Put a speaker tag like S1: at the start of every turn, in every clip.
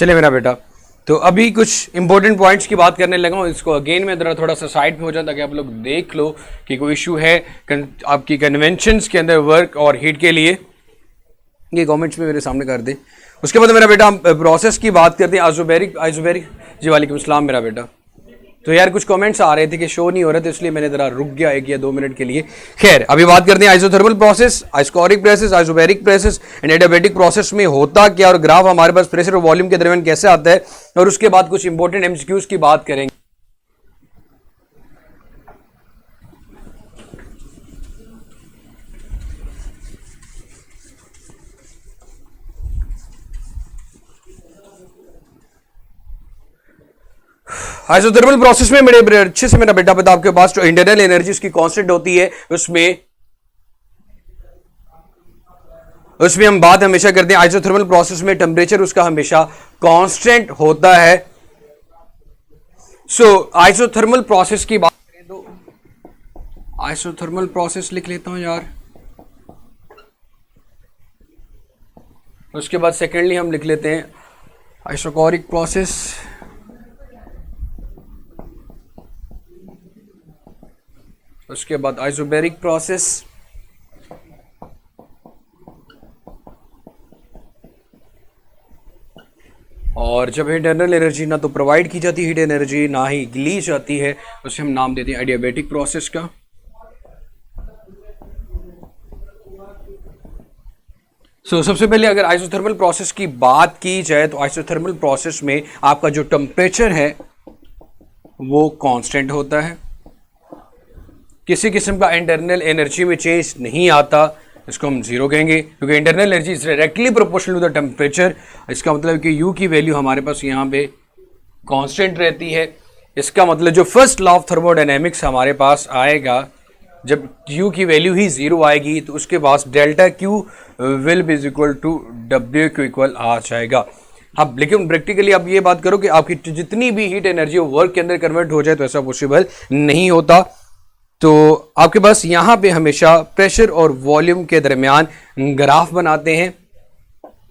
S1: चलिए मेरा बेटा, तो अभी कुछ इंपॉर्टेंट पॉइंट्स की बात करने लगा हूँ। इसको अगेन मैं जरा थोड़ा सा साइड पे हो जाए ताकि आप लोग देख लो कि कोई इशू है आपकी कन्वेंशंस के अंदर वर्क और हीट के लिए। ये कमेंट्स में मेरे सामने कर दे। उसके बाद मेरा बेटा हम प्रोसेस की बात करते हैं। आइसोबैरिक जी वालेकुम सलाम मेरा बेटा। तो यार कुछ कमेंट्स आ रहे थे कि शो नहीं हो रहा था, इसलिए मैंने जरा रुक गया 1 या 2 मिनट के लिए। खैर अभी बात करते हैं isothermal process, isochoric process, isobaric process and adiabatic process में होता क्या और ग्राफ हमारे पास प्रेशर और वॉल्यूम के दरमियान कैसे आता है, और उसके बाद कुछ इंपॉर्टेंट एमसीक्यूज की बात करेंगे। आइसोथर्मल प्रोसेस में मेरे अच्छे से मेरा बेटा बता, आपके पास जो इंटरनल एनर्जी उसकी कांस्टेंट होती है, उसमें हम बात हमेशा करते हैं आइसोथर्मल प्रोसेस में टेम्परेचर उसका हमेशा कांस्टेंट होता है। सो आइसोथर्मल प्रोसेस की बात करें तो आइसोथर्मल प्रोसेस लिख लेता हूं यार। उसके बाद सेकेंडली हम लिख लेते हैं आइसोकोरिक प्रोसेस, उसके बाद आइसोबैरिक प्रोसेस, और जब इंटरनल एनर्जी ना तो प्रोवाइड की जाती हीट एनर्जी ना ही ली जाती है, उसे हम नाम देते हैं एडियाबैटिक प्रोसेस का। सबसे पहले अगर आइसोथर्मल प्रोसेस की बात की जाए तो आइसोथर्मल प्रोसेस में आपका जो टेम्परेचर है वो कांस्टेंट होता है, किसी किस्म का इंटरनल एनर्जी में चेंज नहीं आता, इसको हम जीरो कहेंगे क्योंकि internal energy is directly proportional to the temperature. इसका मतलब कि यू की वैल्यू हमारे पास यहाँ पे कांस्टेंट रहती है। इसका मतलब जो फर्स्ट लॉ ऑफ थर्मोडायनेमिक्स हमारे पास आएगा, जब यू की वैल्यू ही जीरो आएगी तो उसके पास delta Q will be equal to W Q equal आ जाएगा। अब लेकिन प्रैक्टिकली आप ये बात करो कि आपकी जितनी भी हीट एनर्जी वर्क के अंदर कन्वर्ट हो जाए तो ऐसा पॉसिबल नहीं होता। तो आपके पास यहां पे हमेशा प्रेशर और वॉल्यूम के दरमियान ग्राफ बनाते हैं,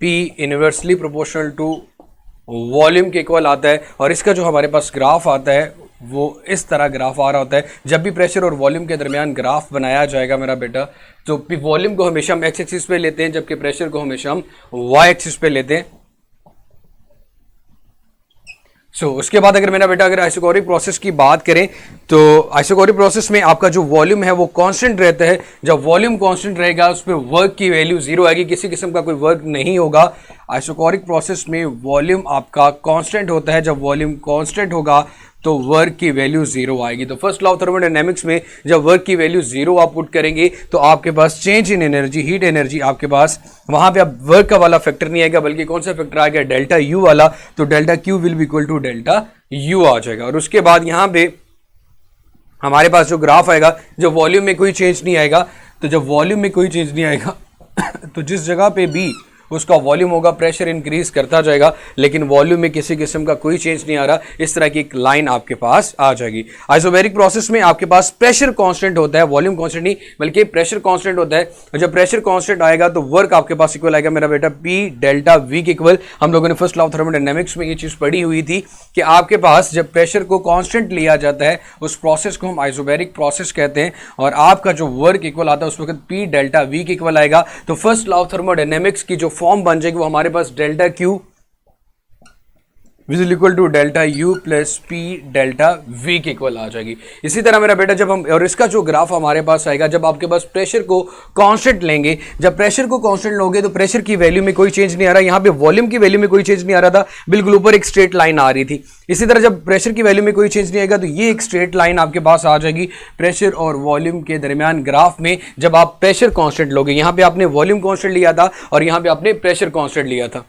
S1: P inversely proportional to volume के इक्वल आता है, और इसका जो हमारे पास ग्राफ आता है वो इस तरह ग्राफ आ रहा होता है। जब भी प्रेशर और वॉल्यूम के दरमियान ग्राफ बनाया जाएगा मेरा बेटा, तो वॉल्यूम को हमेशा हम एक्स एक्सिस पे लेते हैं जबकि प्रेशर को हमेशा हम वाई एक्सिस पे लेते हैं। उसके बाद अगर मेरा बेटा अगर आइसोकोरिक प्रोसेस की बात करें तो आइसोकोरिक प्रोसेस में आपका जो वॉल्यूम है वो कांस्टेंट रहता है। जब वॉल्यूम कांस्टेंट रहेगा उस पर वर्क की वैल्यू जीरो आएगी, किसी किस्म का कोई वर्क नहीं होगा। आइसोकोरिक प्रोसेस में वॉल्यूम आपका कांस्टेंट होता है, जब वॉल्यूम कांस्टेंट होगा तो वर्क की वैल्यू जीरो आएगी। तो फर्स्ट लॉ ऑफ थर्मोडायनेमिक्स में जब वर्क की वैल्यू जीरो आप पुट करेंगे तो आपके पास change in energy, heat energy आपके पास वहां पे अब वर्क का वाला फैक्टर नहीं आएगा बल्कि कौन सा फैक्टर आएगा, डेल्टा यू वाला। तो delta Q will be equal to delta U आ जाएगा। और उसके बाद यहां पे हमारे पास जो ग्राफ आएगा, जब वॉल्यूम में कोई चेंज नहीं आएगा, तो जब वॉल्यूम में कोई चेंज नहीं आएगा तो जिस जगह पे भी उसका वॉल्यूम होगा प्रेशर इंक्रीज करता जाएगा, लेकिन वॉल्यूम में किसी किस्म का कोई चेंज नहीं आ रहा। इस तरह की एक लाइन आपके पास आ जाएगी। आइसोबैरिक प्रोसेस में आपके पास प्रेशर कांस्टेंट होता है, वॉल्यूम कांस्टेंट नहीं बल्कि प्रेशर कांस्टेंट होता है। और जब प्रेशर कांस्टेंट आएगा तो वर्क आपके पास इक्वल आएगा मेरा बेटा P डेल्टा V के इक्वल। हम लोगों ने फर्स्ट लॉ ऑफ थर्मोडायनेमिक्स में ये चीज पढ़ी हुई थी कि आपके पास जब प्रेशर को कांस्टेंट लिया जाता है उस प्रोसेस को हम आइसोबैरिक प्रोसेस कहते हैं, और आपका जो वर्क इक्वल आता है उस वक्त P डेल्टा V के इक्वल आएगा। तो फर्स्ट लॉ ऑफ थर्मोडायनेमिक्स की जो फॉर्म बन जाएगी वो हमारे पास delta Q is equal to delta U plus P delta V के इक्वल आ जाएगी। इसी तरह मेरा बेटा जब हम, और इसका जो ग्राफ हमारे पास आएगा, जब आपके पास प्रेशर को कांस्टेंट लेंगे, जब प्रेशर को कांस्टेंट लोगे तो प्रेशर की वैल्यू में कोई चेंज नहीं आ रहा, यहाँ पे वॉल्यूम की वैल्यू में कोई चेंज नहीं आ रहा था, बिल्कुल ऊपर एक स्ट्रेट लाइन आ रही थी। इसी तरह जब प्रेशर की वैल्यू में कोई चेंज नहीं आएगा तो ये एक स्ट्रेट लाइन आपके पास आ जाएगी प्रेशर और वॉल्यूम के दरमियान ग्राफ में। जब आप प्रेशर कांस्टेंट लोगे, यहाँ पे आपने वॉल्यूम कांस्टेंट लिया था और यहाँ पे आपने प्रेशर कांस्टेंट लिया था।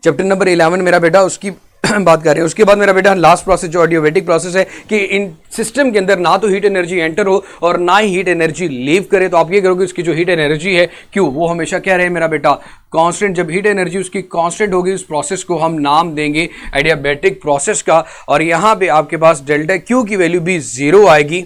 S1: चैप्टर नंबर 11 मेरा बेटा उसकी बात कर रहे हैं। उसके बाद मेरा बेटा लास्ट प्रोसेस जो एडियाबैटिक प्रोसेस है कि इन सिस्टम के अंदर ना तो हीट एनर्जी एंटर हो और ना ही हीट एनर्जी लीव करे। तो आप ये करोगे इसकी जो हीट एनर्जी है क्यों वो हमेशा क्या रहे मेरा बेटा, कांस्टेंट। जब हीट एनर्जी उसकी कांस्टेंट होगी उस प्रोसेस को हम नाम देंगे एडियाबैटिक प्रोसेस का। और यहां पे आपके पास डेल्टा क्यू की वैल्यू भी जीरो आएगी।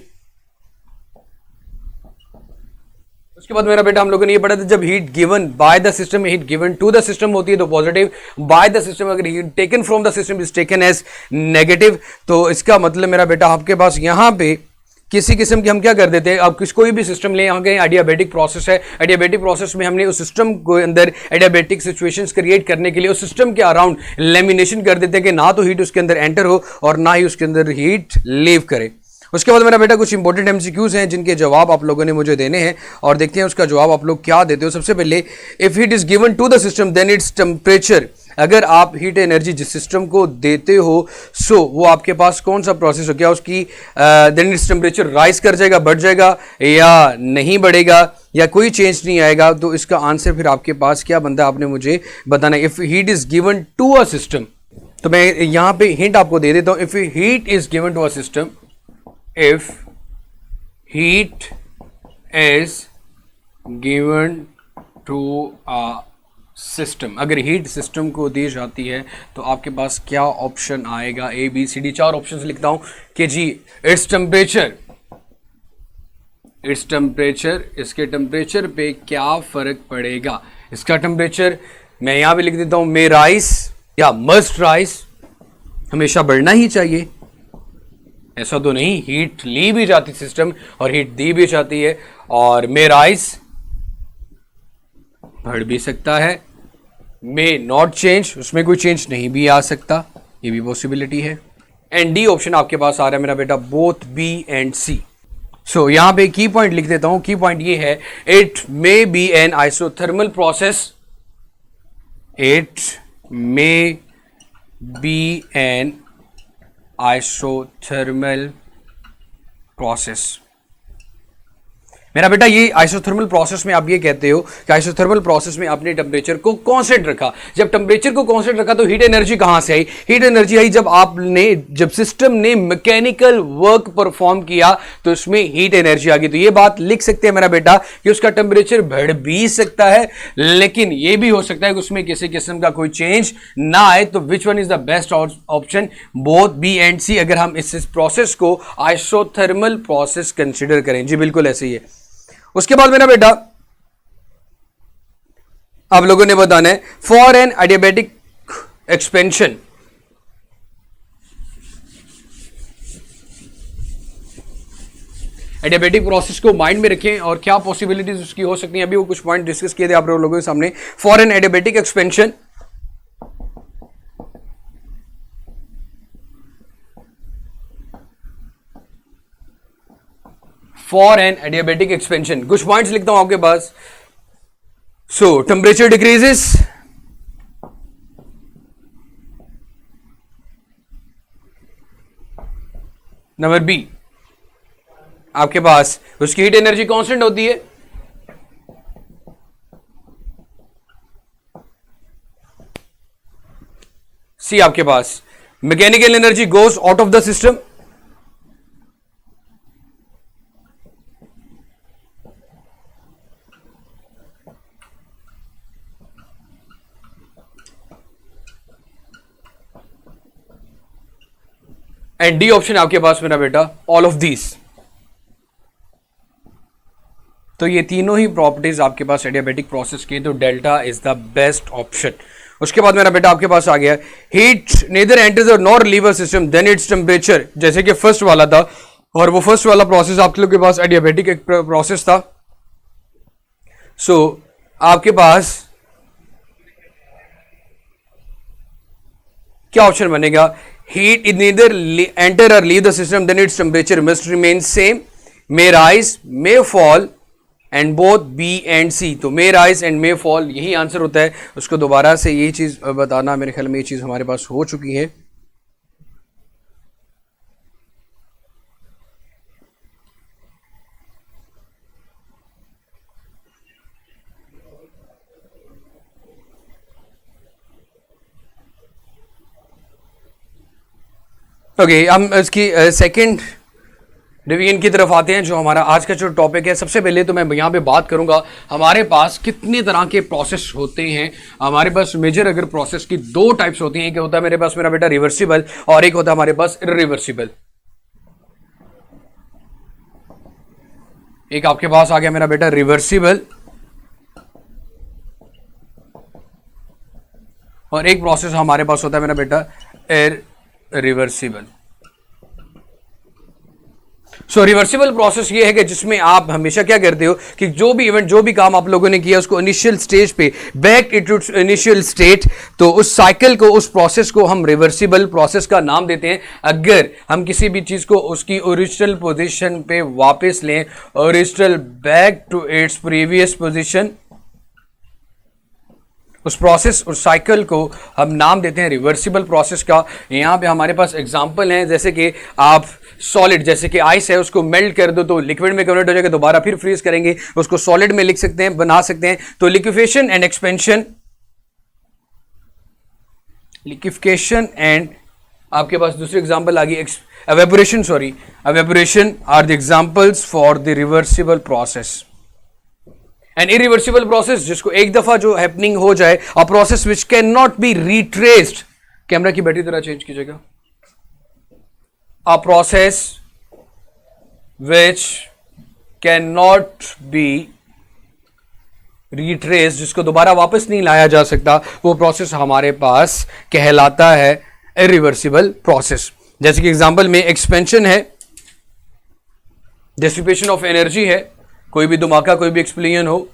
S1: उसके बाद मेरा बेटा हम लोगों ने ये पढ़ा था, जब heat given by the system, heat given to the system होती है तो पॉजिटिव, बाय द सिस्टम अगर heat taken from the system is taken as negative. तो इसका मतलब मेरा बेटा आपके पास यहां पे किसी किस्म की हम क्या कर देते हैं, अब कोई भी सिस्टम ले, यहाँ कहीं एडियाबेटिक प्रोसेस है, एडियाबेटिक प्रोसेस में हमने उस सिस्टम को अंदर एडियाबेटिक सिचुएशंस क्रिएट करने के लिए उस सिस्टम के अराउंड लेमिनेशन कर देते हैं कि ना तो हीट उसके अंदर एंटर हो और ना ही उसके अंदर हीट लीव करे। उसके बाद मेरा बेटा कुछ इंपॉर्टेंट एमसीक्यूज हैं जिनके जवाब आप लोगों ने मुझे देने हैं और देखते हैं उसका जवाब आप लोग क्या देते हो। सबसे पहले, if heat is given to the system then its temperature, अगर आप हीट एनर्जी जिस सिस्टम को देते हो वो आपके पास कौन सा प्रोसेस हो, क्या उसकी देन इट्स टेम्परेचर राइज कर जाएगा, बढ़ जाएगा या नहीं बढ़ेगा या कोई चेंज नहीं आएगा। तो इसका आंसर फिर आपके पास क्या बनता है, आपने मुझे बताना। If heat is given to a system, तो मैं यहां पे हिंट आपको दे देता हूं। If heat is given to a system, if heat is given to a system, अगर हीट सिस्टम को दी जाती है तो आपके पास क्या ऑप्शन आएगा, A B C D, 4 option लिखता हूं कि जी इट्स टेम्परेचर, इसके टेम्परेचर पे क्या फर्क पड़ेगा। इसका टेम्परेचर मैं यहां पे लिख देता हूं, मे राइज या मस्ट राइज, हमेशा बढ़ना ही चाहिए। ऐसा तो नहीं, हीट ली भी जाती सिस्टम और हीट दी भी जाती है, और मे राइज बढ़ भी सकता है, मे नॉट चेंज, उसमें कोई चेंज नहीं भी आ सकता, ये भी पॉसिबिलिटी है। एंड डी ऑप्शन आपके पास आ रहा है मेरा बेटा, बोथ बी एंड सी। सो यहां पे की पॉइंट लिख देता हूं, की पॉइंट ये है, it may be N isothermal process, it may be N isothermal process. मेरा बेटा ये आइसोथर्मल प्रोसेस में आप ये कहते हो कि आइसोथर्मल प्रोसेस में आपने टेम्परेचर को कांस्टेंट रखा। जब टेम्परेचर को कांस्टेंट रखा तो हीट एनर्जी कहां से आई, हीट एनर्जी आई जब सिस्टम ने मैकेनिकल वर्क परफॉर्म किया तो उसमें हीट एनर्जी आ गई। तो ये बात लिख सकते हैं मेरा बेटा कि उसका टेम्परेचर बढ़ भी सकता है, लेकिन ये भी हो सकता है कि उसमें किसी किस्म का कोई चेंज ना आए। तो which one is the best option, both B and C, अगर हम इस प्रोसेस को आइसोथर्मल प्रोसेस कंसिडर करें। जी बिल्कुल ऐसे ही है। उसके बाद मेरा बेटा आप लोगों ने बताना है, for an adiabatic expansion, adiabatic process को माइंड में रखें और क्या पॉसिबिलिटीज उसकी हो सकती हैं। अभी वो कुछ पॉइंट डिस्कस किए थे आप लोगों के सामने। For an adiabatic expansion, for an adiabatic expansion कुछ पॉइंट्स लिखता हूं आपके पास। So temperature decreases, number B आपके पास उसकी हीट एनर्जी कांस्टेंट होती है, सी आपके पास mechanical energy goes out of the system, and D option आपके पास मेरा बेटा ऑल ऑफ दीज। तो ये तीनों ही प्रॉपर्टीज आपके पास एडियाबेटिक प्रोसेस की, तो delta is the best option. उसके बाद मेरा बेटा आपके पास आ गया, हीट नेदर एंटर्स और nor leaves system then its temperature, जैसे कि फर्स्ट वाला था, और वो फर्स्ट वाला प्रोसेस आप लोग के पास एडियाबेटिक एक प्रोसेस था। सो आपके पास क्या ऑप्शन बनेगा, heat is neither enter or leave the system then its temperature must remain same, may rise may fall and both B and C। तो may rise and may fall यही answer होता है। उसको दोबारा से यही चीज बताना, मेरे ख्याल में ये चीज हमारे पास हो चुकी है। ओके हम इसकी सेकंड डिवीजन की तरफ आते हैं, जो हमारा आज का जो टॉपिक है। सबसे पहले तो मैं यहाँ पे बात करूंगा हमारे पास कितने तरह के प्रोसेस होते हैं। हमारे पास मेजर अगर प्रोसेस की 2 टाइप्स होती हैं, एक होता है मेरे पास मेरा बेटा रिवर्सिबल और एक होता है हमारे पास इरिवर्सिबल। एक आपके पास आ गया मेरा बेटा रिवर्सिबल, और एक प्रोसेस हमारे पास होता है मेरा बेटा इरिवर्सिबल। सो रिवर्सिबल प्रोसेस ये है कि जिसमें आप हमेशा क्या करते हो कि जो भी इवेंट, जो भी काम आप लोगों ने किया उसको इनिशियल स्टेज पे बैक टू इनिशियल स्टेट, तो उस साइकिल को, उस प्रोसेस को हम रिवर्सिबल प्रोसेस का नाम देते हैं। अगर हम किसी भी चीज को उसकी ओरिजिनल पोजीशन पे वापस लें, original back to its previous position, उस प्रोसेस, उस साइकिल को हम नाम देते हैं रिवर्सिबल प्रोसेस का। यहाँ पे हमारे पास एग्जांपल हैं, जैसे कि आप सॉलिड, जैसे कि आइस है, उसको मेल्ट कर दो तो लिक्विड में कन्वर्ट हो जाएगा, दोबारा फिर फ्रीज करेंगे, उसको सॉलिड में लिख सकते हैं, बना सकते हैं। तो liquefaction and expansion, liquefaction and आपके पास दूसरी एग्जांपल आ गई evaporation, sorry evaporation are the examples for the reversible process. An irreversible process, जिसको एक दफा जो हैपनिंग हो जाए, a process which can not be retraced, camera की बैटरी तरह चेंज कीजिएगा, a process which can not be retraced, जिसको दोबारा वापस नहीं लाया जा सकता, वो प्रोसेस हमारे पास कहलाता है इरिवर्सिबल प्रोसेस। जैसे कि एग्जांपल में एक्सपेंशन है, डिसिपेशन ऑफ एनर्जी है, कोई भी धमाका, कोई भी एक्सप्लोजन हो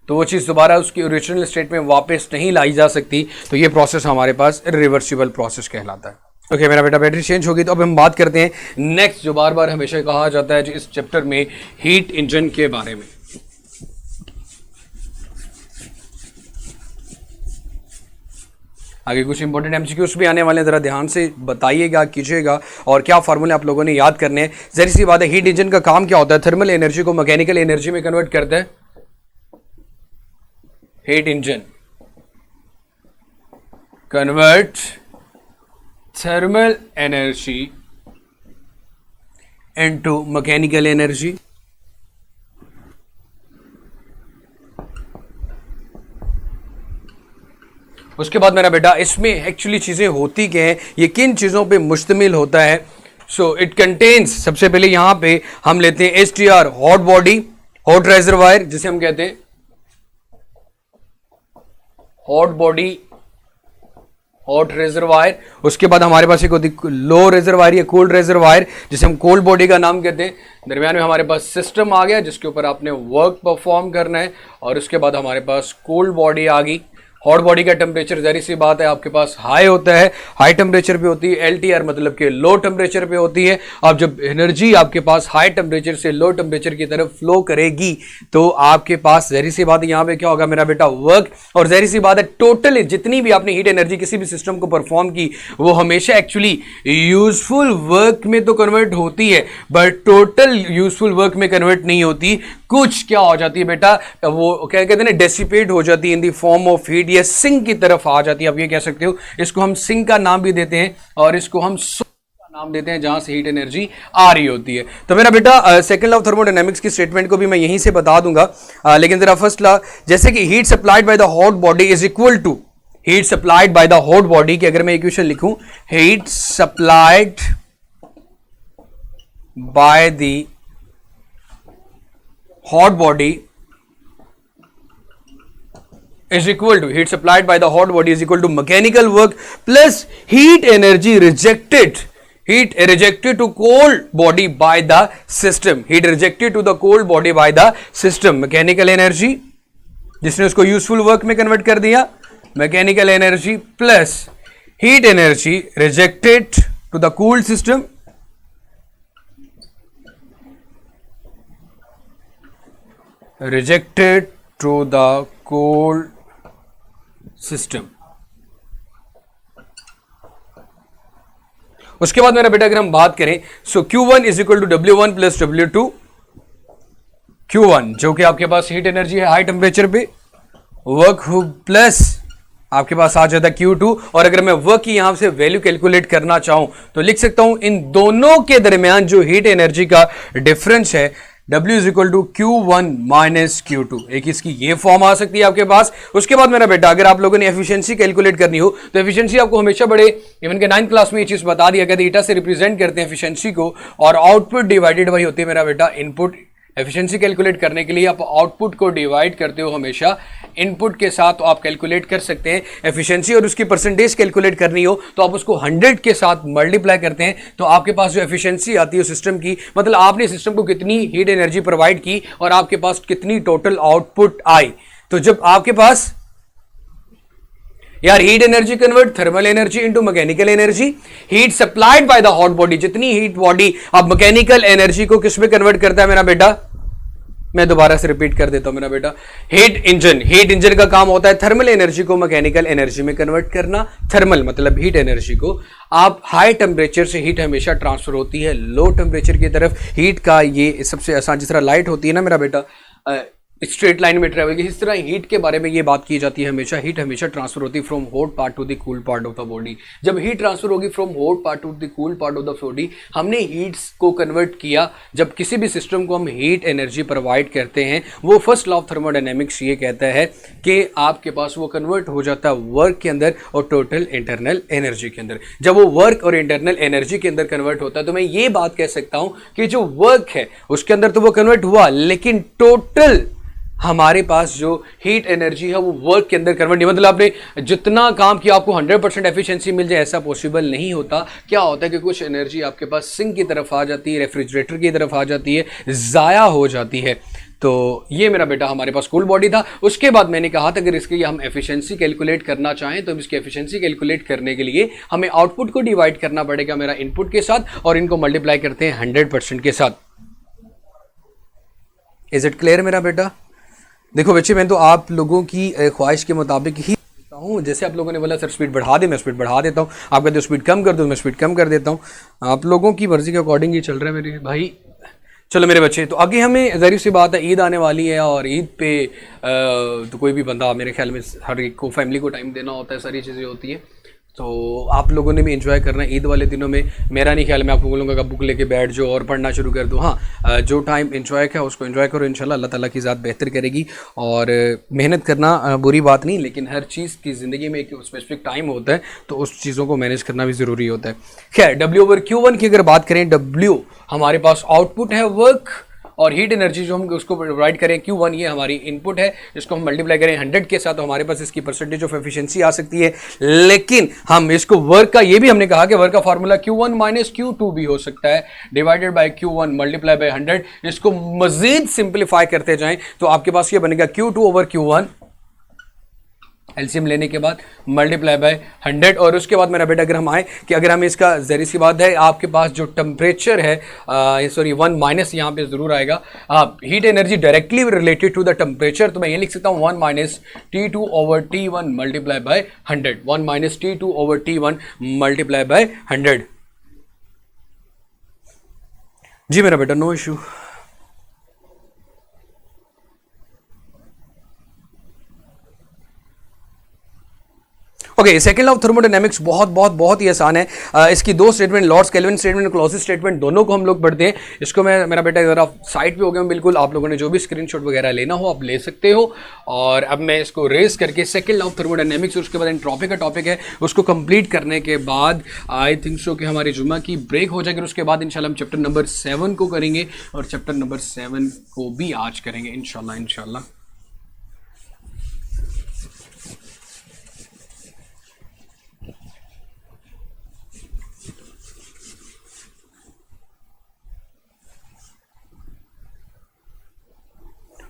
S1: तो वो चीज दोबारा उसकी ओरिजिनल स्टेट में वापस नहीं लाई जा सकती, तो ये प्रोसेस हमारे पास रिवर्सिबल प्रोसेस कहलाता है। ओके मेरा बेटा, बैटरी चेंज होगी, तो अब हम बात करते हैं नेक्स्ट, जो बार बार हमेशा कहा जाता है इस चैप्टर में, हीट इंजन के बारे में। आगे कुछ इंपॉर्टेंट एमसीक्यूज भी आने वाले हैं, जरा ध्यान से बताइएगा, कीजिएगा, और क्या फार्मूले आप लोगों ने याद करने हैं। जरी सी बात है, हीट इंजन का काम क्या होता है? थर्मल एनर्जी को मैकेनिकल एनर्जी में कन्वर्ट करता है। Heat engine convert thermal energy into mechanical energy. उसके बाद मेरा बेटा, इसमें एक्चुअली चीजें होती क्या हैं, ये किन चीजों पे मुश्तमिल होता है? सो इट कंटेन्स, सबसे पहले यहां पे हम लेते हैं STR, hot body, hot reservoir, जिसे हम कहते हैं हॉट बॉडी, हॉट रेजर्वायर। उसके बाद हमारे पास एक होती है लो रेजर्वायर या कोल्ड रेजर्वायर, जिसे हम कोल्ड बॉडी का नाम कहते हैं। दरमियान में हमारे पास सिस्टम आ गया जिसके ऊपर आपने वर्क परफॉर्म करना है, और उसके बाद हमारे पास कोल्ड बॉडी आ गई। हॉट बॉडी का टेम्परेचर जारी सी बात है आपके पास हाई होता है, हाई टेम्परेचर पे होती है। एलटीआर मतलब कि लो टेम्परेचर पे होती है। अब जब एनर्जी आपके पास हाई टेम्परेचर से लो टेम्परेचर की तरफ फ्लो करेगी तो आपके पास जारी सी बात है यहाँ पे क्या होगा मेरा बेटा? वर्क। और जारी सी बात है टोटल जितनी भी आपने हीट एनर्जी किसी भी सिस्टम को परफॉर्म की वो हमेशा एक्चुअली यूजफुल वर्क में तो कन्वर्ट होती है, बट टोटल यूजफुल वर्क में कन्वर्ट नहीं होती। कुछ क्या हो जाती है बेटा, वो क्या कहते हैं ना, डेसिपेट हो जाती है इन दी फॉर्म ऑफ हीट, या सिंक की तरफ आ जाती है। आप ये कह सकते हो, इसको हम सिंक का नाम भी देते हैं और इसको हम का नाम देते हैं जहां से हीट एनर्जी आ रही होती है। तो मेरा बेटा सेकंड लॉ ऑफ थर्मोडायनामिक्स की स्टेटमेंट को भी मैं यहीं से बता दूंगा, लेकिन जरा फर्स्ट लॉ, जैसे कि heat supplied by the hot body is equal to heat supplied by the hot body की अगर मैं इक्वेशन लिखूं, heat supplied by the hot body is equal to heat supplied by the hot body is equal to mechanical work plus heat energy rejected to cold body by the system, heat rejected to the cold body by the system, mechanical energy जिसने उसको useful work में convert कर दिया, mechanical energy plus heat energy rejected to the cooled system, rejected to the cold system। उसके बाद मेरा बेटा अगर हम बात करें, so Q1 is equal to W1 plus W2। Q1 जो कि आपके पास हीट एनर्जी है हाई टेम्परेचर पे, वर्क प्लस आपके पास आ जाता है Q2। और अगर मैं वर्क की यहां से वैल्यू कैलकुलेट करना चाहूं तो लिख सकता हूं इन दोनों के दरमियान जो हीट एनर्जी का डिफरेंस है W is equal to Q1 minus Q2। एक इसकी ये फॉर्म आ सकती है आपके पास। उसके बाद मेरा बेटा अगर आप लोगों ने एफिशिएंसी कैलकुलेट करनी हो तो एफिशिएंसी आपको हमेशा बड़े इवन के 9th क्लास में ये चीज बता दिया गया, ईटा से रिप्रेजेंट करते हैं एफिशिएंसी को, और आउटपुट डिवाइडेड बाई होती है मेरा बेटा इनपुट। एफिशिएंसी कैलकुलेट करने के लिए आप आउटपुट को डिवाइड करते हो हमेशा इनपुट के साथ, तो आप कैलकुलेट कर सकते हैं एफिशिएंसी। और उसकी परसेंटेज कैलकुलेट करनी हो तो आप उसको 100 के साथ मल्टीप्लाई करते हैं, तो आपके पास जो एफिशिएंसी आती है सिस्टम की, मतलब आपने सिस्टम को कितनी हीट एनर्जी प्रोवाइड की और आपके पास कितनी टोटल आउटपुट आई। तो जब आपके पास यार heat energy convert thermal energy into mechanical energy, heat supplied by the hot body, जितनी हीट बॉडी अब मैकेनिकल एनर्जी को किस में कन्वर्ट करता है मेरा बेटा, मैं दोबारा से रिपीट कर देता हूं मेरा बेटा, हीट इंजन का काम होता है थर्मल एनर्जी को मैकेनिकल एनर्जी में कन्वर्ट करना। थर्मल मतलब हीट एनर्जी को आप हाई टेम्परेचर से हीट हमेशा ट्रांसफर होती है लो टेम्परेचर की तरफ। हीट का ये सबसे आसान, जिस तरह लाइट होती है ना मेरा बेटा स्ट्रेट लाइन में ट्रेवल की, इस तरह हीट के बारे में ये बात की जाती है हमेशा, हीट हमेशा ट्रांसफर होती है from hot part two the cool part of the body. जब हीट ट्रांसफर होगी from hot part two the cool part of the body, हमने हीट्स को कन्वर्ट किया। जब किसी भी सिस्टम को हम हीट एनर्जी प्रोवाइड करते हैं, वो फर्स्ट लॉ ऑफ थर्मोडायनेमिक्स ये कहता है कि आपके पास वो कन्वर्ट हो जाता है वर्क के अंदर और टोटल इंटरनल एनर्जी के अंदर। जब वो वर्क और इंटरनल एनर्जी के अंदर कन्वर्ट होता है तो मैं ये बात कह सकता हूं कि जो वर्क है उसके अंदर तो वो कन्वर्ट हुआ, लेकिन टोटल हमारे पास जो हीट एनर्जी है वो वर्क के अंदर कन्वर्ट नहीं, मतलब आपने जितना काम किया आपको 100% एफिशिएंसी मिल जाए, ऐसा पॉसिबल नहीं होता। क्या होता है कि कुछ एनर्जी आपके पास सिंक की तरफ आ जाती है, रेफ्रिजरेटर की तरफ आ जाती है, ज़ाया हो जाती है। तो ये मेरा बेटा हमारे पास कूल बॉडी था। उसके बाद मैंने कहा था अगर इसके हम एफिशिएंसी कैलकुलेट करना चाहें तो इसकी एफिशिएंसी कैलकुलेट करने के लिए हमें आउटपुट को डिवाइड करना पड़ेगा मेरा इनपुट के साथ, और इनको मल्टीप्लाई करते हैं 100% के साथ। इज इट क्लियर मेरा बेटा? देखो बच्चे, मैं तो आप लोगों की ख्वाहिश के मुताबिक ही हूँ। जैसे आप लोगों ने बोला सर स्पीड बढ़ा दे, मैं स्पीड बढ़ा देता हूँ। आप कहते हो स्पीड कम कर दो, मैं स्पीड कम कर देता हूँ। आप लोगों की मर्जी के अकॉर्डिंग ही चल रहा है मेरे भाई। चलो मेरे बच्चे, तो आगे हमें ज़ाहिर सी बात है ईद आने वाली है, और ईद पे तो कोई भी बंदा मेरे ख्याल में हर एक को फैमिली को टाइम देना होता है, सारी चीज़ें होती हैं। तो आप लोगों ने भी एंजॉय करना है ईद वाले दिनों में। मेरा नहीं ख्याल, मैं आपको बोलूँगा कि बुक लेके बैठ जाओ और पढ़ना शुरू कर दो। हाँ, जो टाइम एंजॉय का उसको एंजॉय करो, इंशाल्लाह अल्लाह ताला की ज़ात बेहतर करेगी। और मेहनत करना बुरी बात नहीं, लेकिन हर चीज़ की ज़िंदगी में एक स्पेसिफिक टाइम होता है, तो उस चीज़ों को मैनेज करना भी ज़रूरी होता है। खैर, W/Q1 की अगर बात करें, W हमारे पास आउटपुट है वर्क, और हीट एनर्जी जो हम उसको प्रोवाइड करें Q1 ये हमारी इनपुट है। इसको हम मल्टीप्लाई करें 100 के साथ तो हमारे पास इसकी परसेंटेज ऑफ एफिशिएंसी आ सकती है। लेकिन हम इसको वर्क का, ये भी हमने कहा कि वर्क का फार्मूला Q1 माइनस Q2 भी हो सकता है, divided by Q1 multiply by 100। इसको मजीद सिंप्लीफाई करते जाएं तो आपके पास ये बनेगा Q2/Q1 एलसीएम लेने के बाद मल्टीप्लाई बाय 100। और उसके बाद मेरा बेटा अगर हम आए कि अगर हम इसका ज़ाहिर सी बात है आपके पास जो टेम्परेचर है, सॉरी 1 माइनस यहाँ पे ज़रूर आएगा, heat energy directly related to the temperature, तो मैं ये लिख सकता हूँ 1 minus T2/T1 multiply by 100, 1 minus T2/T1 multiply by 100। जी मेरा बेटा, no issue. Okay, second law of thermodynamics बहुत बहुत बहुत ही आसान है। इसकी दो स्टेटमेंट, लॉर्ड्स केल्विन स्टेटमेंट और क्लॉजियस स्टेटमेंट, दोनों को हम लोग पढ़ते हैं। इसको मैं, मेरा बेटा जरा साइट पे हो गया हूँ बिल्कुल, आप लोगों ने जो भी स्क्रीनशॉट वगैरह लेना हो आप ले सकते हो। और अब मैं इसको रेस करके सेकंड लॉ ऑफ थर्मोडायनेमिक्स और उसके बाद एंट्रोपी का टॉपिक है, उसको कंप्लीट करने के बाद आई थिंक सो कि हमारी जुम्मा की ब्रेक हो जाएगी। उसके बाद इंशाल्लाह हम चैप्टर नंबर 7 को करेंगे, और चैप्टर नंबर 7 को भी आज करेंगे इंशाल्लाह।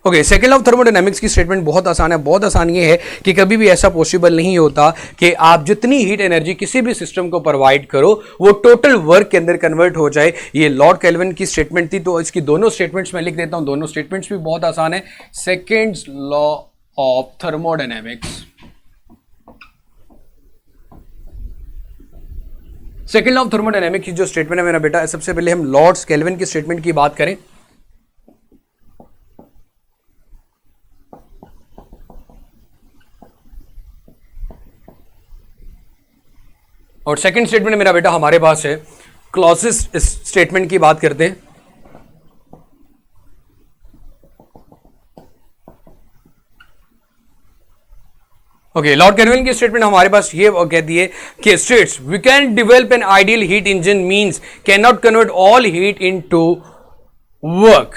S1: Okay, second law of thermodynamics की स्टेटमेंट बहुत आसान है। बहुत आसान ये है कि कभी भी ऐसा पॉसिबल नहीं होता कि आप जितनी हीट एनर्जी किसी भी सिस्टम को प्रोवाइड करो वो टोटल वर्क के अंदर कन्वर्ट हो जाए। ये लॉर्ड केल्विन की स्टेटमेंट थी, तो इसकी दोनों स्टेटमेंट्स मैं लिख देता हूं, दोनों स्टेटमेंट्स भी बहुत आसान है। Second law of thermodynamics, second law of thermodynamics की जो स्टेटमेंट है मेरा बेटा, सबसे पहले हम लॉर्ड्स केल्विन की स्टेटमेंट की बात करें। और सेकंड स्टेटमेंट मेरा बेटा हमारे पास है क्लॉजियस स्टेटमेंट की बात करते हैं। ओके, लॉर्ड कैल्विन की स्टेटमेंट हमारे पास ये कहती है कि states we can develop an ideal heat engine means cannot convert all heat into work,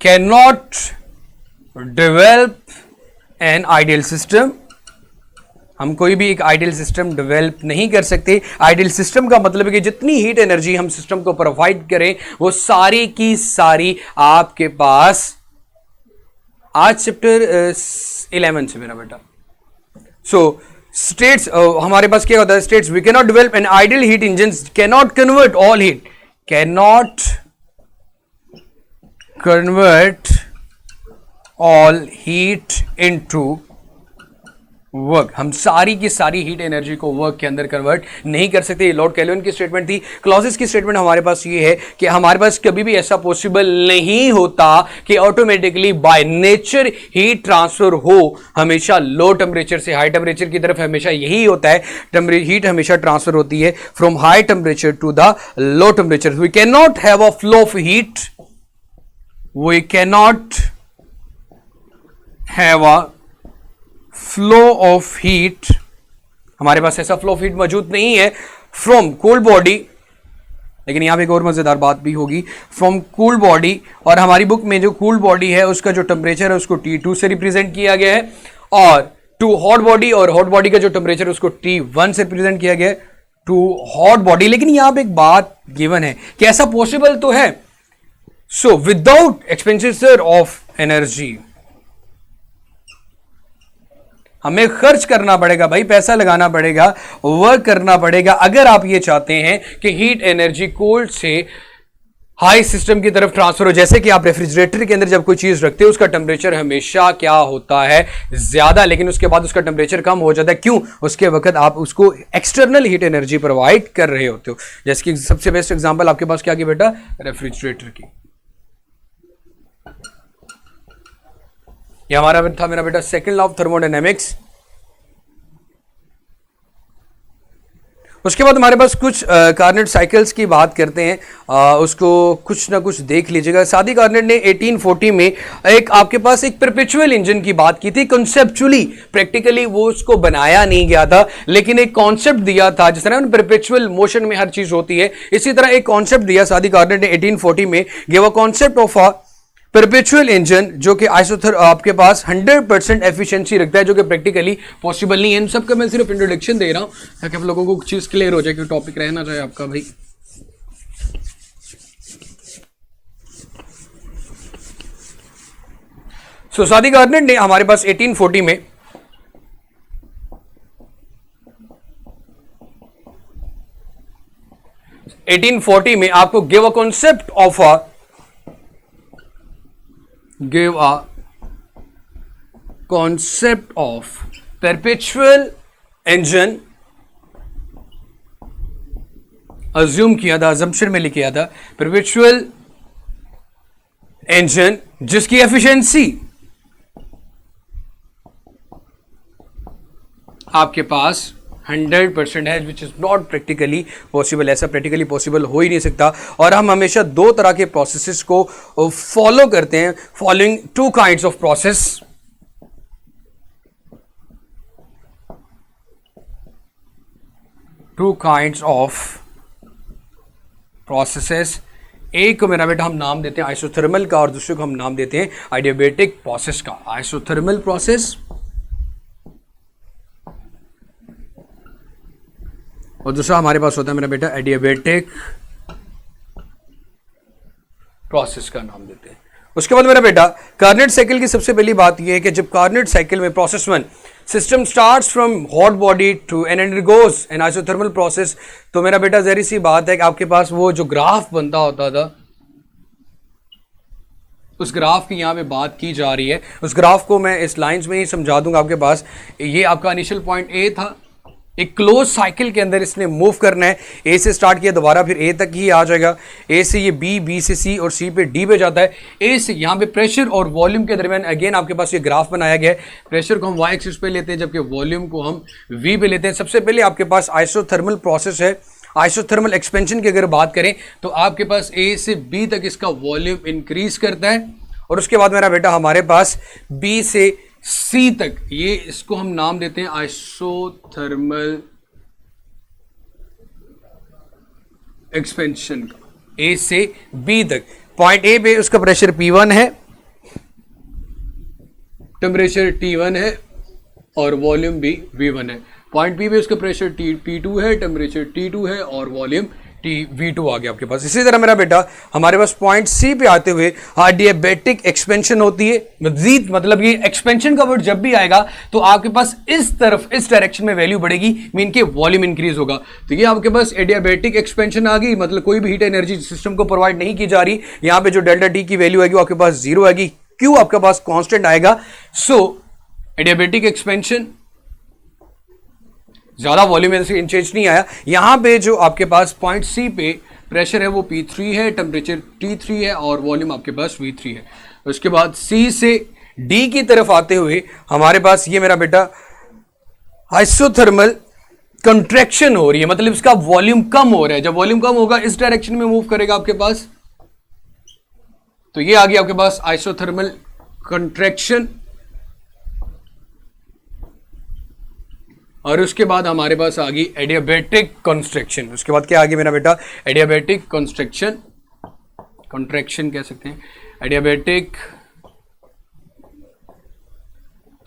S1: cannot develop an ideal system. हम कोई भी एक आइडियल सिस्टम डेवलप नहीं कर सकते। आइडियल सिस्टम का मतलब है कि जितनी हीट एनर्जी हम सिस्टम को प्रोवाइड करें वो सारी की सारी आपके पास, आज चैप्टर 11 से मेरा बेटा। सो स्टेट्स हमारे पास क्या होता है, states we cannot develop an ideal heat engine, cannot convert all heat, cannot convert all heat into work. हम सारी की सारी हीट एनर्जी को वर्क के अंदर कन्वर्ट नहीं कर सकते। लॉर्ड कैल्विन की स्टेटमेंट थी। क्लॉजेस की स्टेटमेंट हमारे पास ये है कि हमारे पास कभी भी ऐसा पॉसिबल नहीं होता कि automatically by nature heat transfer हो। हमेशा लो टेम्परेचर से हाई टेम्परेचर की तरफ हमेशा यही होता है, हीट हमेशा ट्रांसफर होती है from high temperature to the low temperature. We cannot have a flow of heat, we cannot have a flow of heat, हमारे पास ऐसा फ्लो ऑफ हीट मौजूद नहीं है फ्रॉम कूल बॉडी। लेकिन यहां पे एक और मजेदार बात भी होगी, फ्रॉम कूल बॉडी, और हमारी बुक में जो कूल बॉडी है उसका जो टेम्परेचर है उसको T2 से रिप्रेजेंट किया गया है, और टू हॉट बॉडी, और हॉट बॉडी का जो टेम्परेचर है उसको T1 से रिप्रेजेंट किया गया है टू हॉट बॉडी। लेकिन यहां पे एक बात गिवन है कि ऐसा पॉसिबल तो है। So without expenditure of energy, हमें खर्च करना पड़ेगा भाई, पैसा लगाना पड़ेगा, वर्क करना पड़ेगा, अगर आप ये चाहते हैं कि हीट एनर्जी कोल्ड से हाई सिस्टम की तरफ ट्रांसफर हो। जैसे कि आप रेफ्रिजरेटर के अंदर जब कोई चीज रखते हो उसका टेम्परेचर हमेशा क्या होता है, ज्यादा, लेकिन उसके बाद उसका टेम्परेचर कम हो जाता है। क्यों? उसके वक्त आप उसको एक्सटर्नल हीट एनर्जी प्रोवाइड कर रहे होते हो। जैसे कि सबसे बेस्ट एग्जांपल आपके पास क्या की बेटा, रेफ्रिजरेटर की। ये हमारा था मेरा बेटा सेकंड लॉ ऑफ थर्मोडायनेमिक्स। उसके बाद हमारे पास कुछ कार्नेट साइकिल्स की बात करते हैं, उसको कुछ ना कुछ देख लीजिएगा। सादी कार्नेट ने 1840 में एक आपके पास एक परपेचुअल इंजन की बात की थी। कंसेप्चुअली, प्रैक्टिकली वो उसको बनाया नहीं गया था, लेकिन एक कॉन्सेप्ट दिया था। जिस तरह परपेचुअल मोशन में हर चीज होती है, इसी तरह एक कॉन्सेप्ट दिया सादी कार्नेट ने 1840 में, give a concept of a perpetual engine जो कि आइसोथर आपके पास 100% एफिशिएंसी रखता है, जो कि प्रैक्टिकली पॉसिबल नहीं है। इन सबका मैं सिर्फ इंट्रोडक्शन दे रहा हूं ताकि आप लोगों को चीज क्लियर हो जाए कि टॉपिक रहना चाहिए आपका भाई। सो सादी कार्नेट ने हमारे पास 1840 में आपको give a concept of a give a concept of perpetual engine, assume किया था, assumption में लिखा था perpetual engine जिसकी एफिशिएंसी आपके पास 100% है, which is not practically possible. ऐसा प्रैक्टिकली पॉसिबल हो ही नहीं सकता। और हम हमेशा दो तरह के प्रोसेसेस को फॉलो करते हैं, following two kinds of process. Two kinds of processes, एक को मेरा बेटा हम नाम देते हैं आइसोथर्मल का, और दूसरे को हम नाम देते हैं एडियाबैटिक प्रोसेस का। आइसोथर्मल प्रोसेस और दूसरा हमारे पास होता है मेरा बेटा एडियाबैटिक प्रोसेस का नाम देते हैं। उसके बाद मेरा बेटा कार्नेट साइकिल की सबसे पहली बात यह है कि जब कार्नेट साइकिल में process 1 system starts from hot body to and undergoes an isothermal process, तो मेरा बेटा जहरी सी बात है कि आपके पास वो जो ग्राफ बनता होता था, उस ग्राफ की यहां पे बात की जा रही है। उस ग्राफ को मैं इस लाइंस में ही समझा दूंगा आपके पास। ये आपका इनिशियल पॉइंट ए था, एक क्लोज साइकिल के अंदर इसने मूव करना है। ए से स्टार्ट किया, दोबारा फिर ए तक ही आ जाएगा। ए से ये बी, बी से सी और सी पे डी पे जाता है। ए से यहाँ पे प्रेशर और वॉल्यूम के दरमियान अगेन आपके पास ये ग्राफ बनाया गया है। प्रेशर को हम वाई एक्सिस पे लेते हैं, जबकि वॉल्यूम को हम वी पे लेते हैं। सबसे पहले आपके पास आइसोथर्मल प्रोसेस है। आइसोथर्मल एक्सपेंशन की अगर बात करें तो आपके पास ए से बी तक इसका वॉल्यूम इंक्रीज करता है, और उसके बाद मेरा बेटा हमारे पास बी से सी तक, ये इसको हम नाम देते हैं आइसोथर्मल एक्सपेंशन का, ए से बी तक। पॉइंट ए पे उसका प्रेशर P1 है, टेम्परेचर T1 है और वॉल्यूम भी V1 है। पॉइंट बी पे उसका प्रेशर P2 है, टेम्परेचर T2 है और वॉल्यूम V2 आ गया आपके पास। इसी तरह मेरा बेटा हमारे पास पॉइंट सी पे आते हुए adiabatic एक्सपेंशन होती है। मजीद मतलब ये एक्सपेंशन का वर्ड जब भी आएगा तो आपके पास इस तरफ, इस डायरेक्शन में वैल्यू बढ़ेगी, मीन के वॉल्यूम इंक्रीज होगा। तो ये आपके पास adiabatic एक्सपेंशन आ गई, मतलब कोई भी हीट एनर्जी सिस्टम को प्रोवाइड नहीं की जा रही। यहां पे जो डेल्टा टी की वैल्यू आएगी वो आपके पास 0 आएगी, क्यों आपके पास कांस्टेंट आएगा। सो adiabatic एक्सपेंशन, ज्यादा वॉल्यूम में से चेंज नहीं आया। यहां पे जो आपके पास पॉइंट सी पे प्रेशर है वो P3 है, टेम्परेचर T3 है और वॉल्यूम आपके पास V3 है। उसके बाद C से D की तरफ आते हुए हमारे पास ये मेरा बेटा आइसोथर्मल कंट्रैक्शन हो रही है, मतलब इसका वॉल्यूम कम हो रहा है। जब वॉल्यूम कम होगा इस डायरेक्शन में मूव करेगा आपके पास, तो ये आ गया आपके पास आइसोथर्मल कंट्रैक्शन। और उसके बाद हमारे पास आ गई एडियाबैटिक कंस्ट्रक्शन। उसके बाद क्या आ गया मेरा बेटा, एडियाबैटिक कंस्ट्रक्शन, कंट्रैक्शन कह सकते हैं, एडियाबैटिक।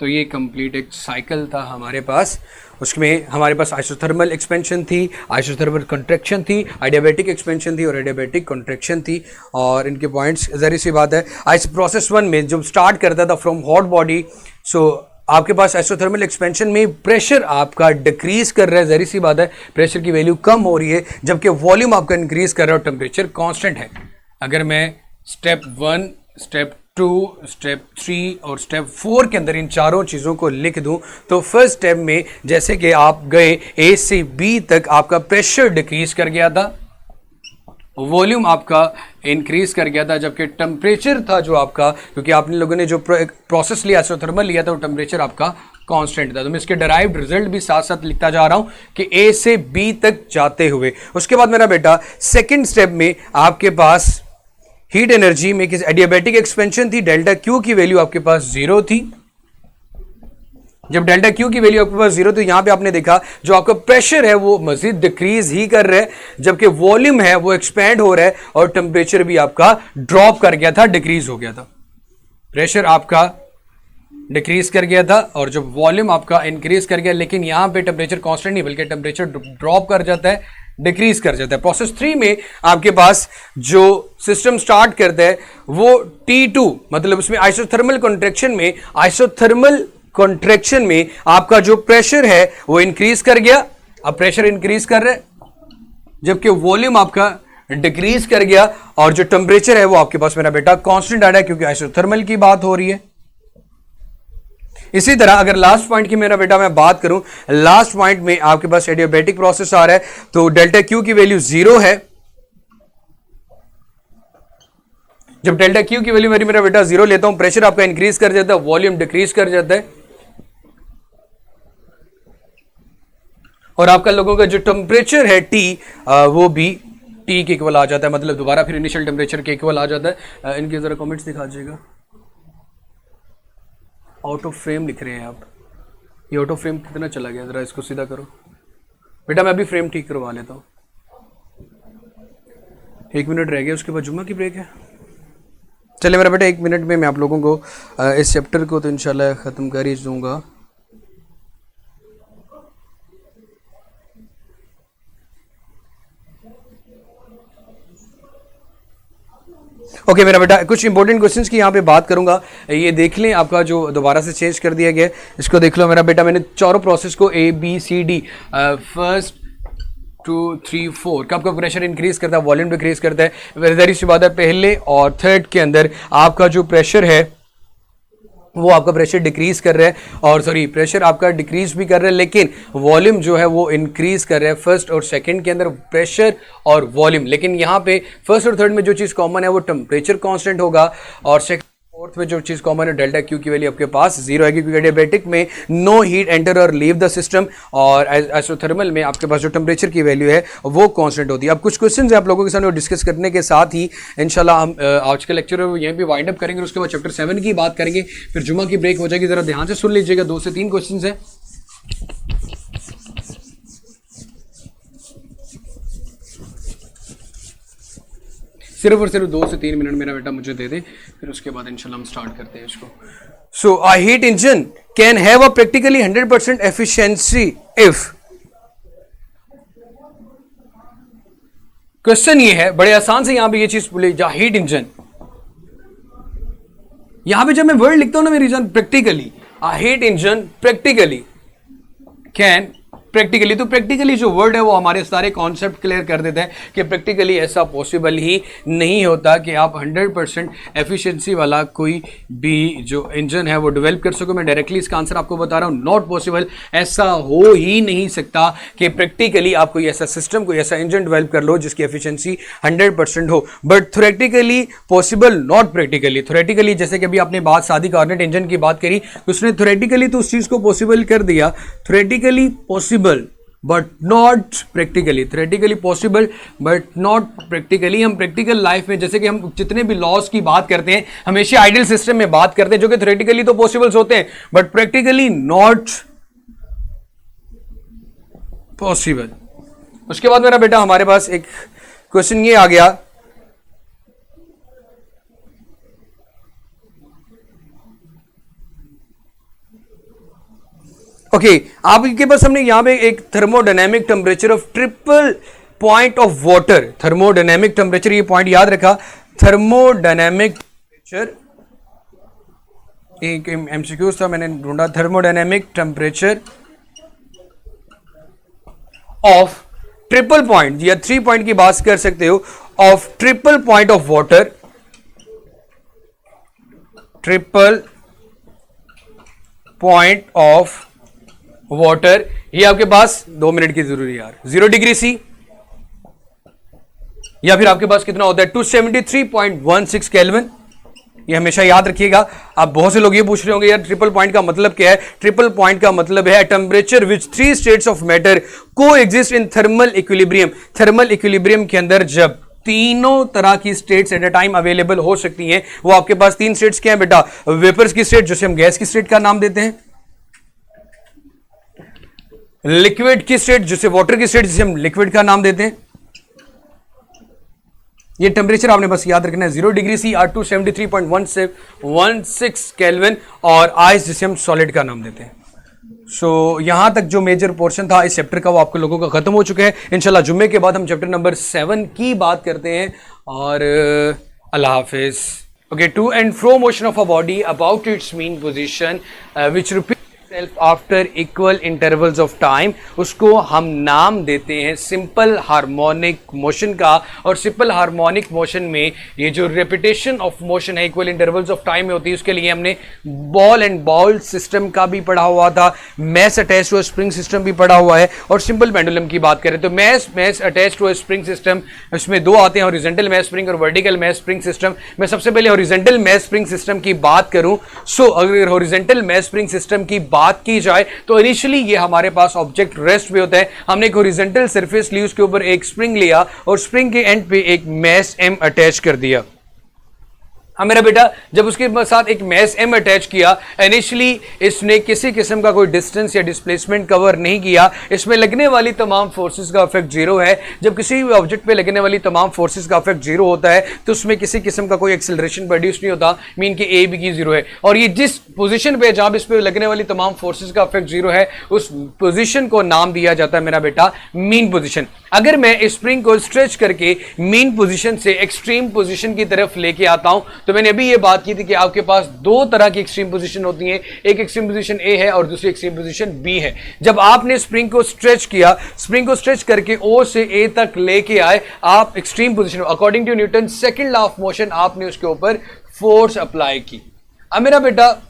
S1: तो ये कंप्लीट एक साइकिल था हमारे पास। उसमें हमारे पास आइसोथर्मल एक्सपेंशन थी, आइसोथर्मल कंट्रैक्शन थी, एडियाबैटिक एक्सपेंशन थी और एडियाबैटिक कंट्रैक्शन थी। और इनके पॉइंट्स जरी सी बात है, प्रोसेस 1 में जब स्टार्ट करता था फ्रॉम हॉट बॉडी, सो आपके पास आइसोथर्मल एक्सपेंशन में प्रेशर आपका डिक्रीज कर रहा है, जहरी सी बात है, प्रेशर की वैल्यू कम हो रही है, जबकि वॉल्यूम आपका इंक्रीज कर रहा है और टेम्परेचर कांस्टेंट है। अगर मैं स्टेप 1, स्टेप 2, स्टेप 3 और स्टेप 4 के अंदर इन चारों चीज़ों को लिख दूं तो फर्स्ट स्टेप में जैसे कि आप गए ए से बी तक, आपका प्रेशर डिक्रीज कर गया था, वॉल्यूम आपका इंक्रीज कर गया था, जबकि टेम्परेचर था जो आपका, क्योंकि आपने लोगों ने जो प्रोसेस लिया आइसोथर्मल लिया था, वो टेम्परेचर आपका कांस्टेंट था। तो मैं इसके डिराइव्ड रिजल्ट भी साथ साथ लिखता जा रहा हूं कि ए से बी तक जाते हुए। उसके बाद मेरा बेटा सेकंड स्टेप में आपके पास हीट एनर्जी में किस एडियाबैटिक एक्सपेंशन थी, डेल्टा क्यू की वैल्यू आपके पास 0 थी। जब डेल्टा क्यू की वैल्यू आपके पास 0, तो यहां पे आपने देखा जो आपका प्रेशर है वो मजीद डिक्रीज ही कर रहा है, जबकि वॉल्यूम है वो एक्सपैंड हो रहा है और टेम्परेचर भी आपका ड्रॉप कर गया था, डिक्रीज हो गया था। प्रेशर आपका डिक्रीज कर गया था और जब वॉल्यूम आपका इंक्रीज कर गया, लेकिन यहां पे टेम्परेचर कांस्टेंट नहीं बल्कि टेम्परेचर ड्रॉप कर जाता है, डिक्रीज कर जाता है। प्रोसेस 3 में आपके पास जो सिस्टम स्टार्ट करता है वो T2, मतलब उसमें आइसोथर्मल कंट्रैक्शन में, आइसोथर्मल कंट्रैक्शन में आपका जो प्रेशर है वो इंक्रीज कर गया। अब प्रेशर इंक्रीज कर रहा है जबकि वॉल्यूम आपका डिक्रीज कर गया और जो टेम्परेचर है वो आपके पास मेरा बेटा कांस्टेंट आ रहा है, क्योंकि आइसोथर्मल की बात हो रही है। इसी तरह अगर लास्ट पॉइंट की मेरा बेटा मैं बात करूं, लास्ट पॉइंट में आपके पास एडियाबैटिक प्रोसेस आ रहा है, तो डेल्टा क्यू की वैल्यू 0 है। जब डेल्टा क्यू की वैल्यू मेरा बेटा 0 लेता हूं, प्रेशर आपका इंक्रीज कर जाता है, वॉल्यूम डिक्रीज कर जाता है और आपका लोगों का जो टेम्परेचर है T, वो भी T के इक्वल आ जाता है, मतलब दोबारा फिर इनिशियल टेम्परेचर के इक्वल आ जाता है। इनके जरा कमेंट्स दिखा दीजिएगा। आउट ऑफ फ्रेम लिख रहे हैं आप, ये आउट ऑफ फ्रेम कितना चला गया, जरा इसको सीधा करो बेटा। मैं अभी फ्रेम ठीक करवा लेता हूँ। 1 मिनट रह गया, उसके बाद जुम्मा की ब्रेक है। चलिए मेरा बेटा 1 मिनट में मैं आप लोगों को इस चैप्टर को तो इंशाल्लाह ख़त्म कर ही दूंगा। ओके मेरा बेटा, कुछ इंपॉर्टेंट क्वेश्चंस की यहाँ पे बात करूंगा, ये देख लें। आपका जो दोबारा से चेंज कर दिया गया है इसको देख लो मेरा बेटा। मैंने चारों प्रोसेस को ABCD, फर्स्ट 2 3 4 का आपका प्रेशर इंक्रीज करता है, वॉल्यूम डिक्रीज करता है। वेरी सी बात है, पहले और थर्ड के अंदर आपका जो प्रेशर है वो आपका प्रेशर डिक्रीज कर रहा है, और सॉरी प्रेशर आपका डिक्रीज भी कर रहा है, लेकिन वॉल्यूम जो है वो इंक्रीज कर रहा है। फर्स्ट और सेकंड के अंदर प्रेशर और वॉल्यूम, लेकिन यहाँ पे फर्स्ट और थर्ड में जो चीज़ कॉमन है वो टेम्परेचर कांस्टेंट होगा, और सेकंड फोर्थ में जो चीज कॉमन है डेल्टा क्यू की वैल्यू आपके पास 0 आएगी, क्योंकि एडियाबैटिक में नो हीट एंटर और लीव द सिस्टम, और आइसोथर्मल में आपके पास जो टेम्परेचर की वैल्यू है वो कांस्टेंट होती है। अब कुछ क्वेश्चन है आप लोगों के सामने डिस्कस करने के साथ ही इंशाल्लाह हम आज के लेक्चर यहीं पे वाइंड अप करेंगे, उसके बाद चैप्टर 7 की बात करेंगे, फिर जुमा की ब्रेक हो जाएगी। जरा ध्यान से सुन लीजिएगा, 2 से 3 क्वेश्चन है। सिर्फ और सिर्फ 2 से 3 मिनट मेरा बेटा मुझे दे दे, फिर उसके बाद इंशाल्लाह हम स्टार्ट करते हैं इसको। So a heat engine can have a practically 100% efficiency if, question ये है बड़े आसान से, यहां पे ये चीज बोले जा हीट इंजन, यहां पे जब मैं वर्ड लिखता हूं ना मेरी जान practically, a heat engine practically can, practically, तो प्रैक्टिकली जो वर्ड है वो हमारे सारे कॉन्सेप्ट क्लियर कर देता है कि प्रैक्टिकली ऐसा पॉसिबल ही नहीं होता कि आप 100% एफिशिएंसी वाला कोई भी जो इंजन है वो डेवलप कर सको। मैं डायरेक्टली इसका आंसर आपको बता रहा हूं, नॉट पॉसिबल, ऐसा हो ही नहीं सकता कि प्रैक्टिकली आप कोई ऐसा सिस्टम, कोई ऐसा इंजन डेवलप कर लो जिसकी एफिशिएंसी 100% हो, but theoretically possible, not practically. Theoretically जैसे कि अभी आपने बात सादी कार्नेट इंजन की बात करी, उसने थ्योरेटिकली तो उस चीज को पॉसिबल कर दिया, theoretically possible but not practically, theoretically possible but not practically. हम प्रैक्टिकल लाइफ में जैसे कि हम जितने भी लॉज की बात करते हैं हमेशा आइडियल सिस्टम में बात करते हैं, जो कि थ्योरेटिकली तो पॉसिबल्स होते हैं बट प्रैक्टिकली नॉट पॉसिबल। उसके बाद मेरा बेटा हमारे पास एक क्वेश्चन ये आ गया, ओके आपके पास हमने यहां पे एक thermodynamic temperature of triple point of water, thermodynamic temperature, ये पॉइंट याद रखा, थर्मोडायनेमिक टेम्परेचर, एक एमसीक्यूज था मैंने ढूंढा, thermodynamic temperature of triple point या 3 पॉइंट की बात कर सकते हो, of triple point of water, triple point of water, ये आपके पास 2 मिनट की जरूरी यार, 0 डिग्री सी, या फिर आपके पास कितना होता है 273.16 केल्विन, ये हमेशा याद रखिएगा। आप बहुत से लोग ये पूछ रहे होंगे यार ट्रिपल पॉइंट का मतलब क्या है? ट्रिपल पॉइंट का मतलब है temperature which 3 states of matter को exist in thermal equilibrium. Thermal equilibrium के अंदर जब तीनों तरह की states at a time available हो सकती हैं, वो आपके पास 3 स्टेट्स क्या है बेटा? वेपर्स की स्टेट जिसे हम गैस की स्टेट का नाम देते हैं, लिक्विड की स्टेट जिसे वाटर की स्टेट जिसे हम लिक्विड का नाम देते हैं। ये टेम्परेचर आपने बस याद रखना है, 0 डिग्री सी, आर 273.16 केल्विन, और आइस जिसे हम सॉलिड का नाम देते हैं। सो यहां तक जो मेजर पोर्शन था इस चैप्टर का वो आपके लोगों का खत्म हो चुका है। इंशाल्लाह जुम्मे के बाद हम चैप्टर नंबर 7 की बात करते हैं, और अल्लाह हाफिज। Okay, to and fro motion of a body about its mean position which repeat self after equal intervals of time, उसको हम नाम देते हैं सिंपल हार्मोनिक मोशन का। और सिंपल हार्मोनिक मोशन में ये जो रेपिटेशन ऑफ मोशन है इक्वल इंटरवल्स ऑफ टाइम में होती है, उसके लिए हमने बॉल एंड बाउल सिस्टम का भी पढ़ा हुआ था, mass attach to spring system भी पढ़ा हुआ है, और सिंपल पेंडुलम की बात करें तो mass attach to spring system, इसमें 2 आते हैं, हॉरिजॉन्टल मैस स्प्रिंग और वर्टिकल मैस स्प्रिंग सिस्टम। मैं सबसे पहले हॉरिजॉन्टल मैस स्प्रिंग सिस्टम की बात करूं, सो अगर हॉरिजॉन्टल मैस स्प्रिंग सिस्टम की बात की जाए तो इनिशियली ये हमारे पास ऑब्जेक्ट रेस्ट पे होता है। हमने एक हॉरिजॉन्टल सरफेस ली, उसके ऊपर एक स्प्रिंग लिया और स्प्रिंग के एंड पे एक मैस एम अटैच कर दिया। हाँ मेरा बेटा, जब उसके साथ एक मैस एम अटैच किया, इनिशियली इसने किसी किस्म का कोई डिस्टेंस या डिस्प्लेसमेंट कवर नहीं किया, इसमें लगने वाली तमाम फोर्सेस का इफेक्ट 0 है। जब किसी भी ऑब्जेक्ट पे लगने वाली तमाम फोर्सेस का इफेक्ट 0 होता है तो उसमें किसी किस्म का कोई एक्सेलरेशन प्रोड्यूस नहीं होता, मीन कि ए बी की 0 है। और ये जिस पोजीशन पे जहां इस पे लगने वाली तमाम फोर्सेस का इफेक्ट 0 है, उस पोजीशन को नाम दिया जाता है मेरा बेटा मीन पोजीशन। अगर मैं इस स्प्रिंग को स्ट्रेच करके मीन पोजीशन से एक्सट्रीम पोजीशन की तरफ लेके आता हूं, तो मैंने अभी ये बात की थी कि आपके पास 2 तरह की एक्सट्रीम पोजीशन होती है, एक एक्सट्रीम पोजीशन ए है और दूसरी एक्सट्रीम पोजीशन बी है। जब आपने स्प्रिंग को स्ट्रेच किया, स्प्रिंग को स्ट्रेच करके ओ से ए तक लेके आए, आप extreme position, according to Newton second law of motion, आपने उसके ऊपर फोर्स अप्लाई की। अब मेरा बेटा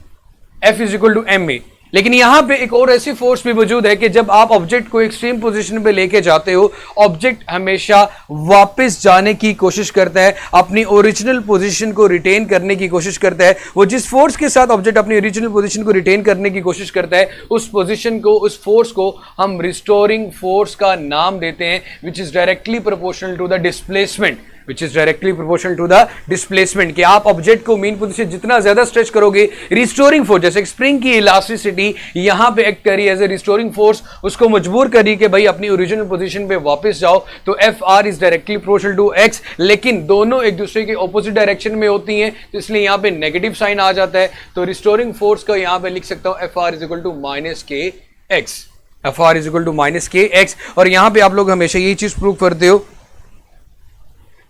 S1: F is equal to M A, लेकिन यहां पे एक और ऐसी फोर्स भी मौजूद है कि जब आप ऑब्जेक्ट को एक्सट्रीम पोजीशन पे लेके जाते हो, ऑब्जेक्ट हमेशा वापस जाने की कोशिश करता है, अपनी ओरिजिनल पोजीशन को रिटेन करने की कोशिश करता है। वो जिस फोर्स के साथ ऑब्जेक्ट अपनी ओरिजिनल पोजीशन को रिटेन करने की कोशिश करता है, उस पोजीशन को, उस फोर्स को हम रिस्टोरिंग फोर्स का नाम देते हैं, which is directly proportional to the displacement, which is directly proportional to the displacement। कि आप ऑब्जेक्ट को मीन पोजीशन जितना ज्यादा स्ट्रेच करोगे, रिस्टोरिंग फोर्स, जैसे स्प्रिंग की इलास्टिसिटी यहां पे एक्ट करी एज ए रिस्टोरिंग फोर्स, उसको मजबूर करी कि भाई अपनी ओरिजिनल पोजीशन पे वापस जाओ, तो F R is directly proportional to X, लेकिन दोनों एक दूसरे के ऑपोजिट डायरेक्शन में होती हैं, तो इसलिए यहां पे नेगेटिव साइन आ जाता है। तो रिस्टोरिंग फोर्स को यहां पे लिख सकता हूं F R is equal to minus K X, F R is equal to minus K X. और यहां पे आप लोग हमेशा यही चीज प्रूव करते हो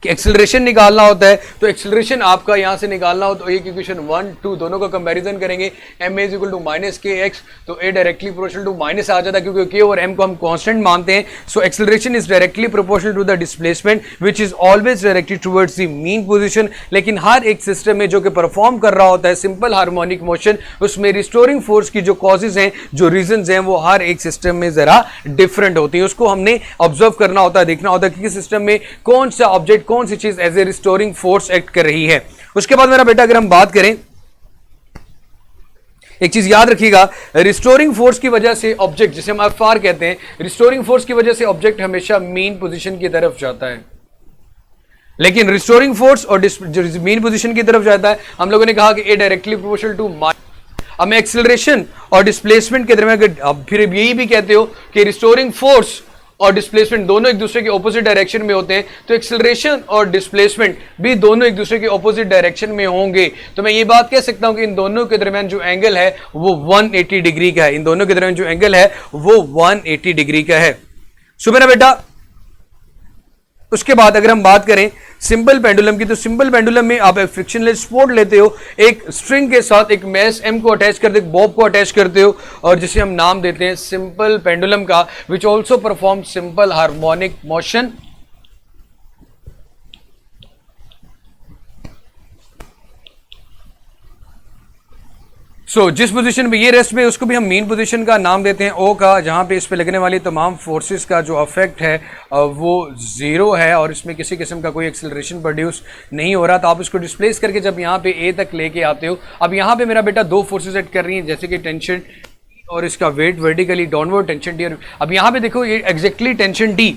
S1: कि एक्सेलरेशन निकालना होता है, तो एक्सेलरेशन आपका यहां से निकालना हो तो एक इक्वेशन 1 2 दोनों का कंपैरिजन करेंगे, M A is equal to minus K X, तो A directly proportional to minus आ जाता है क्योंकि के और एम को हम कांस्टेंट मानते हैं। So acceleration is directly proportional to the displacement which is always directed towards the mean position. लेकिन हर एक सिस्टम में जो कि परफॉर्म कर रहा होता है सिंपल हार्मोनिक मोशन, उसमें रिस्टोरिंग फोर्स की जो कॉजेज हैं, जो रीजंस हैं, वो हर एक सिस्टम में जरा डिफरेंट होती है। उसको हमने ऑब्जर्व करना होता है, देखना होता है कि सिस्टम में कौन सा ऑब्जेक्ट, कौन सी चीज as a restoring force act कर रही है। उसके बाद मेरा बेटा अगर हम बात करें, एक चीज याद रखिएगा, रिस्टोरिंग फोर्स की वजह से ऑब्जेक्ट, जिसे हम एफ आर कहते हैं, रिस्टोरिंग फोर्स की वजह से ऑब्जेक्ट हमेशा मीन पोजीशन की तरफ जाता है। लेकिन रिस्टोरिंग फोर्स और जो मीन पोजीशन की तरफ जाता है, हम लोगों ने कहा कि ए डायरेक्टली प्रोपोर्शनल टू माइनस। अब एक्सेलरेशन और डिस्प्लेसमेंट के दरमियान अब फिर यही भी कहते हो कि रिस्टोरिंग फोर्स और डिस्प्लेसमेंट दोनों एक दूसरे के ऑपोजिट डायरेक्शन में होते हैं, तो एक्सेलरेशन और डिस्प्लेसमेंट भी दोनों एक दूसरे के ऑपोजिट डायरेक्शन में होंगे। तो मैं ये बात कह सकता हूं कि इन दोनों के दरमियान जो एंगल है वो 180 डिग्री का है, इन दोनों के दरमियान जो एंगल है वो 180 डिग्री का है। सो मेरा बेटा उसके बाद अगर हम बात करें सिंपल पेंडुलम की, तो सिंपल पेंडुलम में आप एक फ्रिक्शनलेस सपोर्ट लेते हो, एक स्ट्रिंग के साथ एक मैस एम को अटैच करते हो, बॉब को अटैच करते हो, और जिसे हम नाम देते हैं सिंपल पेंडुलम का, which also perform simple harmonic motion. जिस पोजीशन पे ये रेस्ट में, उसको भी हम मीन पोजीशन का नाम देते हैं ओ का, जहां पे इस पे लगने वाली तमाम फोर्सेस का जो अफेक्ट है वो जीरो है और इसमें किसी किस्म का कोई एक्सेलरेशन प्रोड्यूस नहीं हो रहा। तो आप इसको डिस्प्लेस करके जब यहाँ पे ए तक लेके आते हो, अब यहाँ पे मेरा बेटा दो फोर्सेस एक्ट कर रही हैं, जैसे कि टेंशन और इसका weight vertically downward tension D. अब यहाँ पे देखो ये exactly tension D,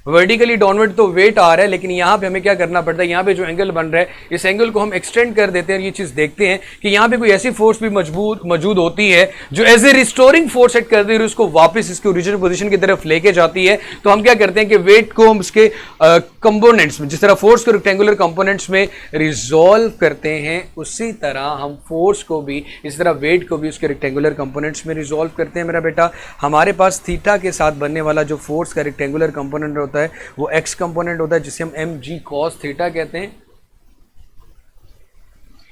S1: vertically downward तो वेट आ रहा है, लेकिन यहाँ पे हमें क्या करना पड़ता है, यहाँ पे जो एंगल बन रहा है इस एंगल को हम एक्सटेंड कर देते हैं। ये चीज देखते हैं कि यहाँ पे कोई ऐसी फोर्स भी मौजूद होती है जो as a restoring force act करती है और उसको वापस इसके ओरिजिनल पोजीशन की तरफ लेके जाती है। तो हम क्या करते हैं कि वेट को हम उसके कंपोनेंट्स में, जिस तरह फोर्स को रेक्टेंगुलर कंपोनेंट्स में रिजॉल्व करते हैं, उसी तरह हम फोर्स को भी, इस तरह वेट को भी उसके रेक्टेंगुलर कंपोनेंट्स में रिजॉल्व करते हैं। मेरा बेटा हमारे पास थीटा के साथ बनने वाला जो फोर्स का रेक्टेंगुलर कंपोनेंट होता है वो एक्स कंपोनेंट होता है, जिसे हम एम जी कॉस थीटा कहते हैं।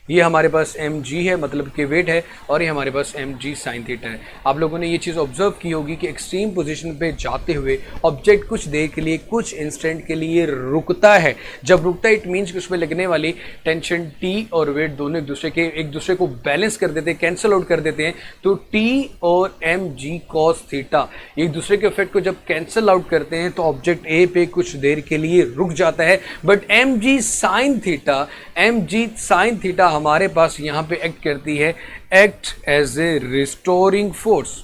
S1: ये हमारे पास एम जी है, मतलब कि वेट है, और ये हमारे पास एम जी साइन थीटा है। आप लोगों ने ये चीज़ ऑब्जर्व की होगी कि एक्सट्रीम पोजीशन पे जाते हुए ऑब्जेक्ट कुछ देर के लिए, कुछ इंस्टेंट के लिए रुकता है। जब रुकता है इट मीन्स कि उसमें लगने वाली टेंशन टी और वेट दोनों एक दूसरे को बैलेंस कर देते हैं, कैंसल आउट कर देते हैं। तो टी और एम जी कॉस थीटा एक दूसरे के इफेक्ट को जब कैंसल आउट करते हैं तो ऑब्जेक्ट ए पे कुछ देर के लिए रुक जाता है। But M G sine theta हमारे पास यहां पे एक्ट करती है, act as a restoring force.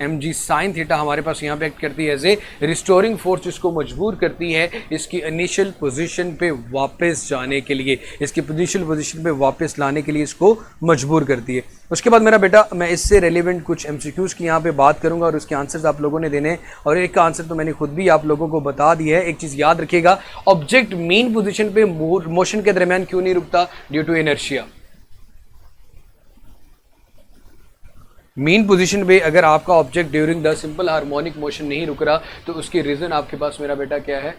S1: M G sine theta हमारे पास यहां पे एक्ट करती है एज ए रिस्टोरिंग फोर्स, जिसको मजबूर करती है इसकी इनिशियल पोजीशन पे वापस जाने के लिए, इसकी इनिशियल पोजीशन पे वापस लाने के लिए इसको मजबूर करती है। उसके बाद मेरा बेटा मैं इससे रेलिवेंट कुछ एमसीक्यूज की यहाँ पे बात करूंगा और उसके आंसर्स आप लोगों ने देने हैं, और एक का आंसर तो मैंने खुद भी आप लोगों को बता दिया है। एक चीज़ याद रखिएगा, ऑब्जेक्ट मीन पोजीशन पे मोशन के दरमियान क्यों नहीं रुकता? Due to inertia. Mean position पे अगर आपका object during the simple harmonic motion नहीं रुक रहा तो उसकी रीजन आपके पास मेरा बेटा क्या है?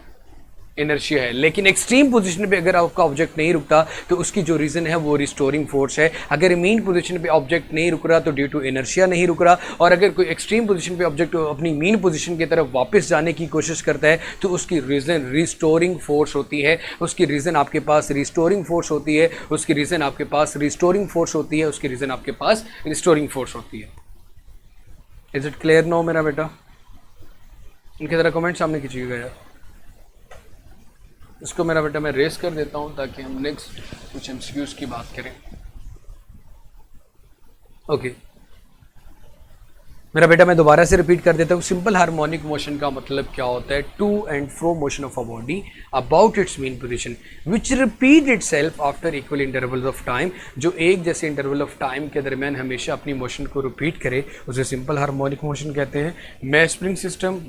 S1: इनर्शिया है। लेकिन एक्सट्रीम पोजीशन पे अगर आपका ऑब्जेक्ट नहीं रुकता तो उसकी जो रीजन है वो रिस्टोरिंग फोर्स है। अगर मीन पोजीशन पे ऑब्जेक्ट नहीं रुक रहा तो ड्यू टू इनर्शिया नहीं रुक रहा, और अगर कोई एक्सट्रीम पोजीशन पे ऑब्जेक्ट अपनी मीन पोजीशन की तरफ वापस जाने की कोशिश करता है तो उसकी रीजन रिस्टोरिंग फोर्स होती है। उसकी रीजन आपके पास रिस्टोरिंग फोर्स होती है, उसकी रीजन आपके पास रिस्टोरिंग फोर्स होती है, उसकी रीजन आपके पास रिस्टोरिंग फोर्स होती है। इज इट क्लियर नो मेरा बेटा? इनकी तरह कमेंट सामने कीजिएगा यार। इसको मेरा बेटा मैं रेस कर देता हूं ताकि हम नेक्स्ट कुछ एमसीक्यूज की बात करें। ओके मेरा बेटा मैं दोबारा से रिपीट कर देता हूँ। सिंपल हार्मोनिक मोशन का मतलब क्या होता है? To and fro motion of a body about its mean position which repeat itself after equal intervals of time, जो एक जैसे इंटरवल ऑफ टाइम के दरमियान हमेशा अपनी मोशन को रिपीट करे, उसे सिंपल हार्मोनिक मोशन कहते हैं। मैं स्प्रिंग सिस्टम,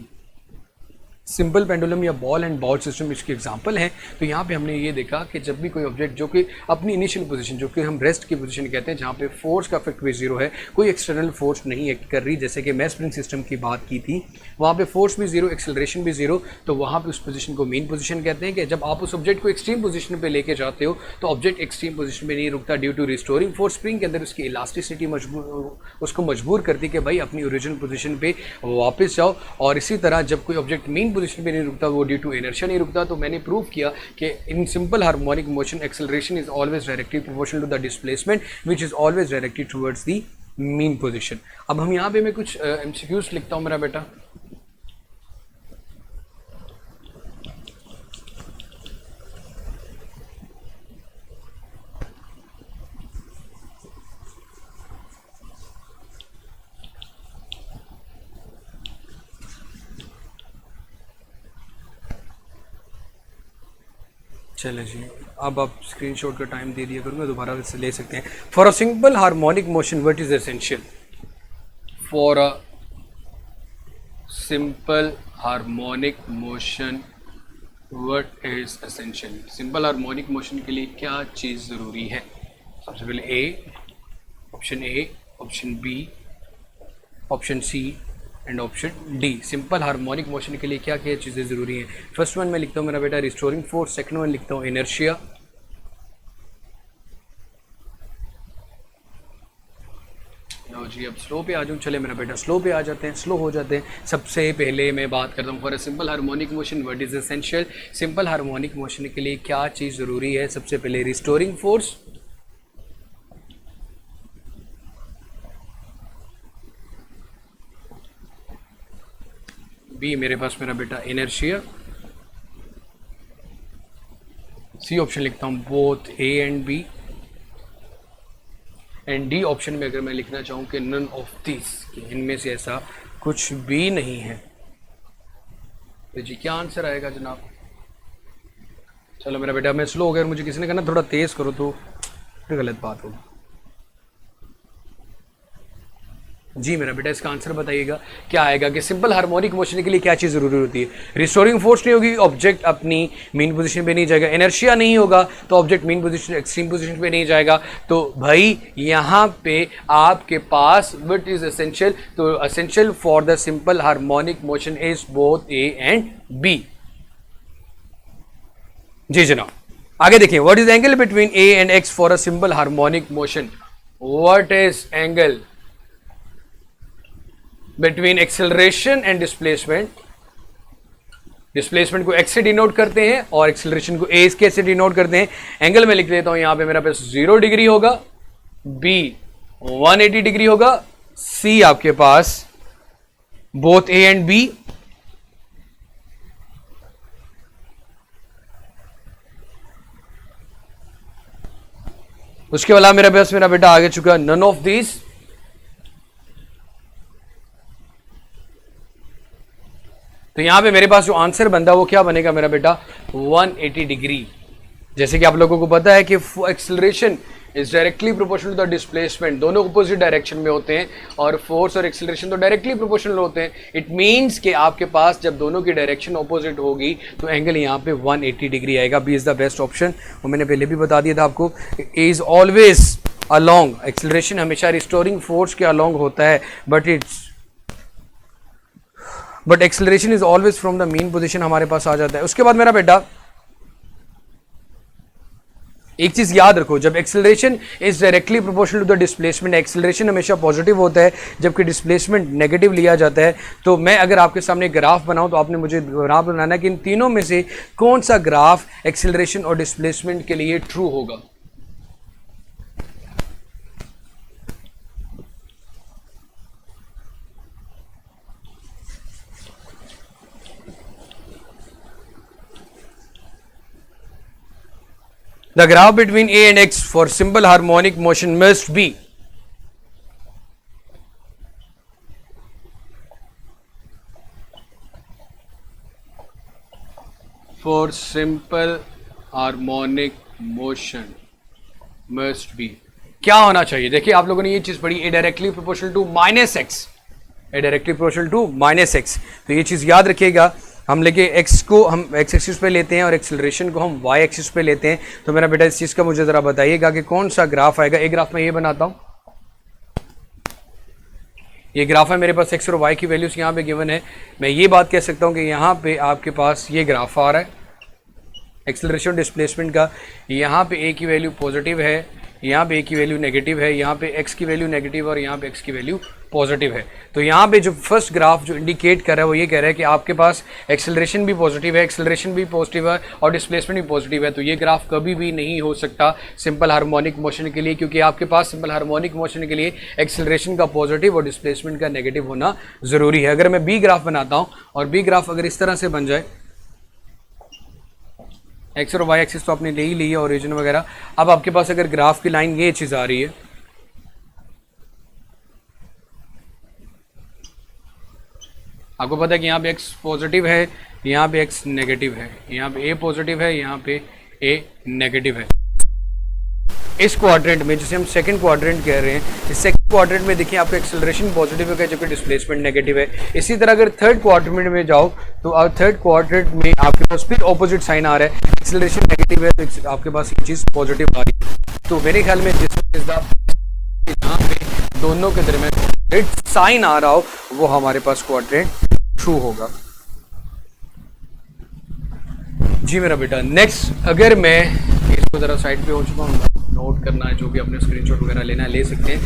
S1: सिंपल पेंडुलम या बॉल एंड बॉल सिस्टम इसके एग्जांपल हैं। तो यहाँ पे हमने ये देखा कि जब भी कोई ऑब्जेक्ट जो कि अपनी इनिशियल पोजीशन, जो कि हम रेस्ट की पोजीशन कहते हैं, जहाँ पे फोर्स का इफेक्ट भी जीरो है, कोई एक्सटर्नल फोर्स नहीं एक्ट कर रही, जैसे कि मैं स्प्रिंग सिस्टम की बात की थी, वहाँ पे फोर्स भी जीरो, एक्सेलरेशन भी जीरो, तो वहाँ पे उस पोजीशन को मीन पोजीशन कहते हैं। कि जब आप उस ऑब्जेक्ट को एक्सट्रीम पोजीशन पे लेके जाते हो तो ऑब्जेक्ट एक्सट्रीम पोजीशन में नहीं रुकता, due to restoring force spring के अंदर उसकी इलास्टिसिटी उसको मजबूर करती कि भाई अपनी ओरिजिनल पोजीशन पे वापस जाओ। और इसी तरह जब कोई ऑब्जेक्ट मीन पोजीशन पे नहीं रुकता, वो ड्यू टू इनर्शिया नहीं रुकता। तो मैंने प्रूव किया कि in simple harmonic motion acceleration is always directly proportional to the displacement which is always directed towards the mean position. अब हम यहाँ पे मैं कुछ एमसीक्यूज लिखता हूँ मेरा बेटा। चले जी, अब आप स्क्रीनशॉट का टाइम दे दिया करूँगा, दोबारा से ले सकते हैं। For a simple harmonic motion what is essential? For a simple harmonic motion what is essential? Simple harmonic motion के लिए क्या चीज़ ज़रूरी है? सबसे पहले A, option B, option C and option D. Simple harmonic motion के लिए क्या क्या चीज़ें ज़रूरी हैं? फर्स्ट वन मैं लिखता हूँ मेरा बेटा रिस्टोरिंग फोर्स, सेकंड वन लिखता हूँ इनर्शिया, लो जी अब स्लो पे आ जाऊँ। चले मेरा बेटा स्लो पे आ जाते हैं, स्लो हो जाते हैं। सबसे पहले मैं बात करता हूँ for a simple harmonic motion what is essential? Simple harmonic motion के लिए क्या चीज़ ज़रूरी है? सबसे पहले रिस्टोरिंग फोर्स, बी मेरे पास मेरा बेटा इनर्शिया, सी ऑप्शन लिखता हूं both A and B, and D option में अगर मैं लिखना चाहूं कि नन ऑफ दिस, इनमें से ऐसा कुछ भी नहीं है, तो जी क्या आंसर आएगा जनाब? चलो मेरा बेटा मैं स्लो हो गया, मुझे किसी ने कहना थोड़ा तेज करो तो फिर गलत बात होगी। जी मेरा बेटा इसका आंसर बताइएगा क्या आएगा कि सिंपल हार्मोनिक मोशन के लिए क्या चीज़ ज़रूरी होती है? रिस्टोरिंग फोर्स नहीं होगी, ऑब्जेक्ट अपनी मीन पोजीशन पे नहीं जाएगा। इनर्शिया नहीं होगा तो object mean position extreme position पे नहीं जाएगा। तो भाई यहाँ पे आपके पास व्हाट इज एसेंशियल? तो essential for the simple harmonic motion is both A and B. जी जनाब आगे देखिए, what is angle between A and X for a simple harmonic motion? What is angle between acceleration and displacement? Displacement को X से denote करते हैं और acceleration को ए के से डिनोट करते हैं। एंगल में लिख देता हूं यहां पे मेरा पास 0 डिग्री होगा, बी 180 डिग्री होगा, सी आपके पास बोथ ए एंड बी, उसके अलावा मेरा पास मेरा बेटा आगे चुका नन ऑफ दिस। तो यहां पे मेरे पास जो आंसर बनता है वो क्या बनेगा मेरा बेटा? 180 डिग्री। जैसे कि आप लोगों को पता है कि acceleration is directly proportional to the displacement, दोनों अपोजिट डायरेक्शन में होते हैं, और फोर्स और एक्सेलरेशन तो डायरेक्टली प्रोपोर्शनल होते हैं। इट मींस कि आपके पास जब दोनों की डायरेक्शन अपोजिट होगी तो एंगल यहाँ पे 180 डिग्री आएगा। B is the best option. और मैंने पहले भी बता दिया था आपको, A is always along, acceleration हमेशा रिस्टोरिंग फोर्स के अलोंग होता है, but acceleration is always from the mean position हमारे पास आ जाता है। उसके बाद मेरा बेटा एक चीज याद रखो, जब acceleration is directly proportional to the displacement, acceleration हमेशा पॉजिटिव होता है जबकि डिस्प्लेसमेंट नेगेटिव लिया जाता है। तो मैं अगर आपके सामने ग्राफ बनाऊं तो आपने मुझे ग्राफ बनाना है कि इन तीनों में से कौन सा ग्राफ एक्सेलरेशन और डिस्प्लेसमेंट के लिए ट्रू होगा। The graph between A and X for simple harmonic motion must be, for simple harmonic motion must be, क्या होना चाहिए? देखिए आप लोगों ने ये चीज पढ़ी, A directly proportional to minus X, A directly proportional to minus X. तो ये चीज याद रखिएगा, हम लेके एक्स को हम एक्स एक्सिस पे लेते हैं और एक्सेलरेशन को हम वाई एक्सिस पे लेते हैं। तो मेरा बेटा इस चीज का मुझे जरा बताइएगा कि कौन सा ग्राफ आएगा। एक ग्राफ में ये बनाता हूं, ये ग्राफ है मेरे पास, एक्स और वाई की वैल्यूज यहाँ पे गिवन है। मैं ये बात कह सकता हूँ कि यहाँ पे आपके पास ये ग्राफ आ रहा है एक्सेलरेशन डिस्प्लेसमेंट का, यहाँ पे ए की वैल्यू पॉजिटिव है, यहाँ पे ए की वैल्यू नेगेटिव है, यहाँ पे एक्स की वैल्यू नेगेटिव और यहाँ पे एक्स की वैल्यू पॉजिटिव है। तो यहाँ पे जो फर्स्ट ग्राफ जो इंडिकेट कर रहा है वो ये कह रहा है कि आपके पास एक्सेलरेशन भी पॉजिटिव है, एक्सेलरेशन भी पॉजिटिव है और डिस्प्लेसमेंट भी पॉजिटिव है। तो ये ग्राफ कभी भी नहीं हो सकता सिंपल हार्मोनिक मोशन के लिए, क्योंकि आपके पास सिंपल हार्मोनिक मोशन के लिए एक्सेलरेशन का पॉजिटिव और डिस्प्लेसमेंट का नेगेटिव होना जरूरी है। अगर मैं बी ग्राफ बनाता हूँ और बी ग्राफ अगर इस तरह से बन जाए, एक्स और वाई एक्सिस तो आपने ले ही ली है, ओरिजिन वगैरह। अब आपके पास अगर ग्राफ की लाइन ये चीज आ रही है, आपको पता है कि यहाँ पे एक्स पॉजिटिव है, यहाँ पे एक्स नेगेटिव है, यहाँ पे ए पॉजिटिव है, यहाँ पे ए नेगेटिव है। इस क्वाड्रेंट में जिसे हम सेकंड क्वाड्रेंट कह रहे हैं, इस सेकंड क्वाड्रेंट में देखिए आपका एक्सेलरेशन पॉजिटिव है जबकि डिस्प्लेसमेंट नेगेटिव है। इसी तरह अगर थर्ड क्वाड्रेंट में जाओ तो थर्ड क्वाड्रेंट में आपके पास फिर ऑपोजिट साइन आ रहा है, एक्सेलरेशन नेगेटिव है तो आपके पास ये चीज पॉजिटिव आ रही है। तो मेरे ख्याल में यहाँ पे दोनों के दरमियान साइन आ रहा हो वो हमारे पास क्वाड्रेंट ट्रू होगा। जी मेरा बेटा, नेक्स्ट अगर मैं इसको जरा साइड पे हो चुका हूँ, नोट करना है, जो भी अपने स्क्रीनशॉट वगैरह लेना है ले सकते हैं।